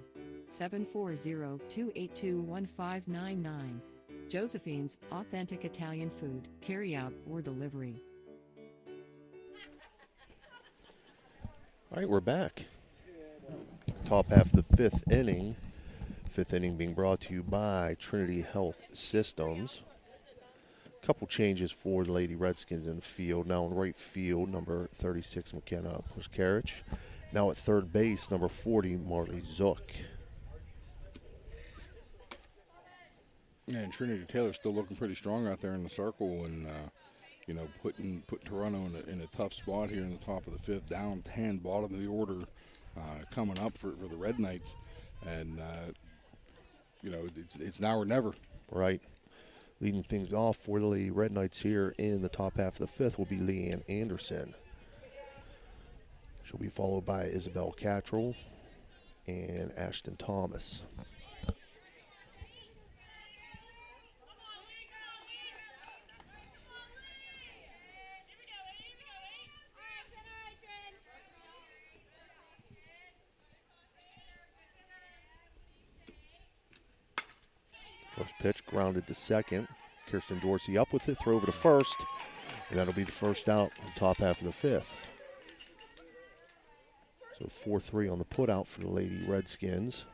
740-282-1599. Josephine's, authentic Italian food, carry out or delivery. All right, we're back. Top half of the fifth inning. Fifth inning being brought to you by Trinity Health Systems. Couple changes for the Lady Redskins in the field. Now in right field, number 36, McKenna Puskarich. Now at third base, number 40, Marley Zook. Yeah, and Trinity Taylor's still looking pretty strong out there in the circle, and putting Toronto in a tough spot here in the top of the fifth, down 10, bottom of the order, coming up for the Red Knights, and it's now or never. Right. Leading things off for the Lady Red Knights here in the top half of the fifth will be Leanne Anderson. She'll be followed by Isabel Cattrall and Ashton Thomas. First pitch grounded to second. Kirsten Dorsey up with it, throw over to first, and that'll be the first out in the top half of the fifth. So 4-3 on the putout for the Lady Redskins.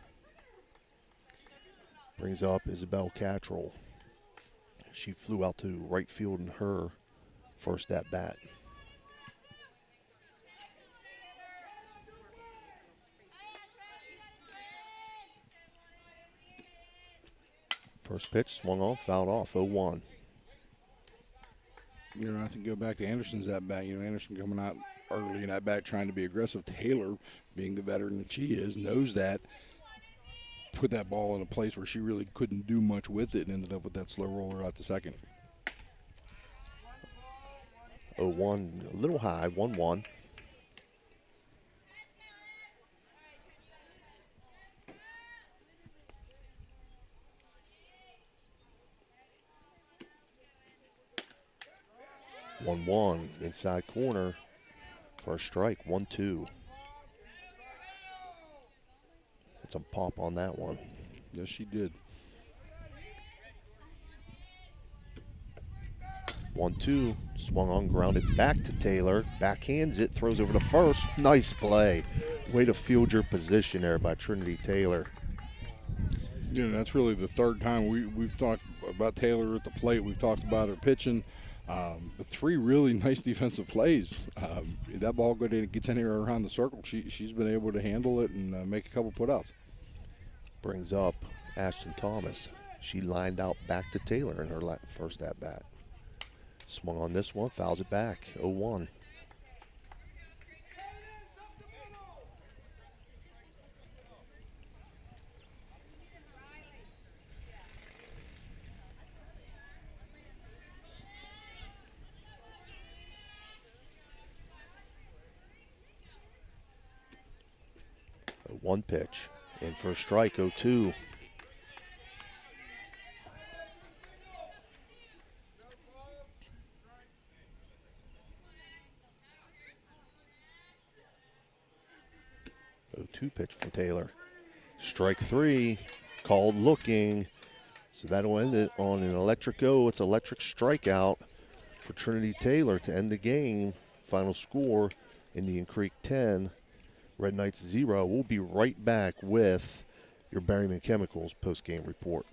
Brings up Isabel Cattrall. She flew out to right field in her first at bat. First pitch swung off, fouled off, 0-1. I think go back to Anderson's at bat. Anderson coming out early in that bat trying to be aggressive. Taylor, being the veteran that she is, knows that. Put that ball in a place where she really couldn't do much with it and ended up with that slow roller out to second. 0-1, a little high, 1-1. Inside corner. First strike, 1-2. Had some pop on that one. Yes, she did. 1-2, swung on, grounded back to Taylor. Backhands it, throws over to first. Nice play. Way to field your position there by Trinity Taylor. That's really the third time we've talked about Taylor at the plate. We've talked about her pitching. But three really nice defensive plays. If that ball gets anywhere around the circle, she's been able to handle it and make a couple putouts. Brings up Ashton Thomas. She lined out back to Taylor in her first at-bat. Swung on this one, fouls it back, 0-1. One pitch, and for a strike, 0-2. Pitch from Taylor. Strike three, called looking. So that'll end it on an electric O. It's electric strikeout for Trinity Taylor to end the game. Final score, Indian Creek 10, Red Knights 0. We'll be right back with your Berryman Chemicals post-game report.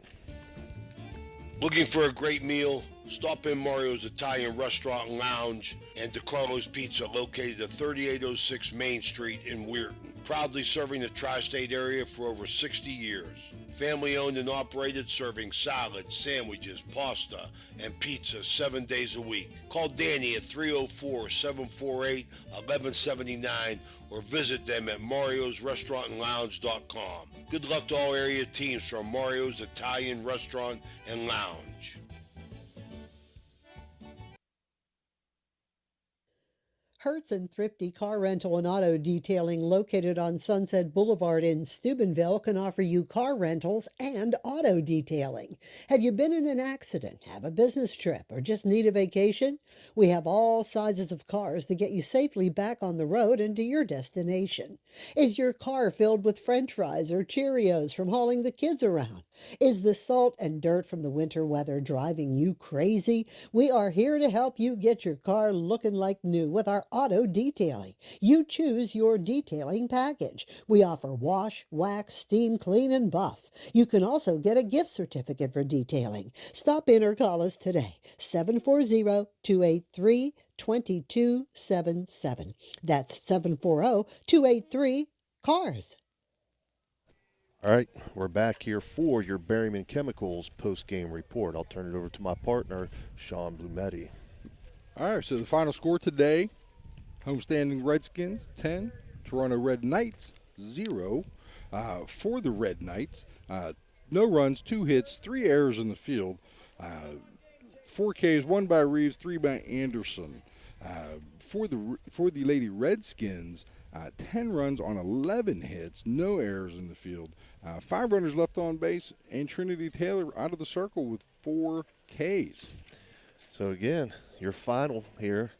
Looking for a great meal? Stop in Mario's Italian Restaurant and Lounge and DeCarlo's Pizza, located at 3806 Main Street in Weirton. Proudly serving the tri-state area for over 60 years. Family owned and operated, serving salads, sandwiches, pasta, and pizza 7 days a week. Call Danny at 304-748-1179 or visit them at mariosrestaurantandlounge.com. Good luck to all area teams from Mario's Italian Restaurant and Lounge. Hertz and Thrifty Car Rental and Auto Detailing, located on Sunset Boulevard in Steubenville, can offer you car rentals and auto detailing. Have you been in an accident, have a business trip, or just need a vacation? We have all sizes of cars to get you safely back on the road and to your destination. Is your car filled with French fries or Cheerios from hauling the kids around? Is the salt and dirt from the winter weather driving you crazy? We are here to help you get your car looking like new with our auto detailing. You choose your detailing package. We offer wash, wax, steam, clean, and buff. You can also get a gift certificate for detailing. Stop in or call us today, 740-283-2277. That's 740-283-CARS. All right, we're back here for your Berryman Chemicals post-game report. I'll turn it over to my partner, Sean Blumetti. All right, so the final score today, homestanding Redskins 10, Toronto Red Knights 0. For the Red Knights, no runs, 2 hits, 3 errors in the field, 4 Ks, 1 by Reeves, 3 by Anderson. For the Lady Redskins, 10 runs on 11 hits, no errors in the field, 5 runners left on base, and Trinity Taylor out of the circle with 4 Ks. So again, your final here,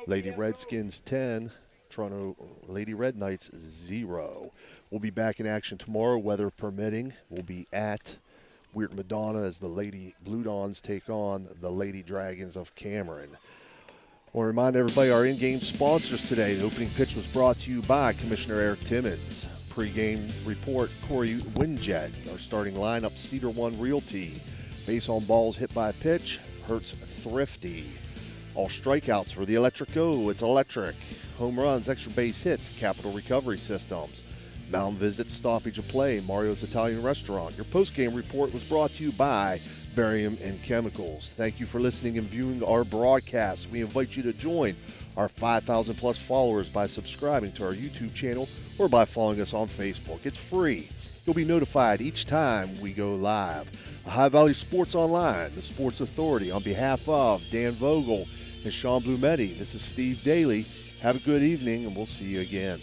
Lady Redskins 10, Toronto Lady Red Knights 0. We'll be back in action tomorrow, weather permitting. We'll be at Weird Madonna as the Lady Blue Dons take on the Lady Dragons of Cameron. I want to remind everybody our in-game sponsors today. The opening pitch was brought to you by Commissioner Eric Timmons. Pre-game report, Corey Winjet. Our starting lineup, Cedar One Realty. Base on balls hit by pitch, Hertz Thrifty. All strikeouts for the Electric Go. It's electric. Home runs, extra base hits, Capital Recovery Systems. Mountain Visit, Stoppage of Play, Mario's Italian Restaurant. Your post-game report was brought to you by Barium and Chemicals. Thank you for listening and viewing our broadcast. We invite you to join our 5,000 plus followers by subscribing to our YouTube channel or by following us on Facebook. It's free. You'll be notified each time we go live. Ohio Valley Sports Online, the Sports Authority. On behalf of Dan Vogel and Sean Blumetti, this is Steve Daly. Have a good evening, and we'll see you again.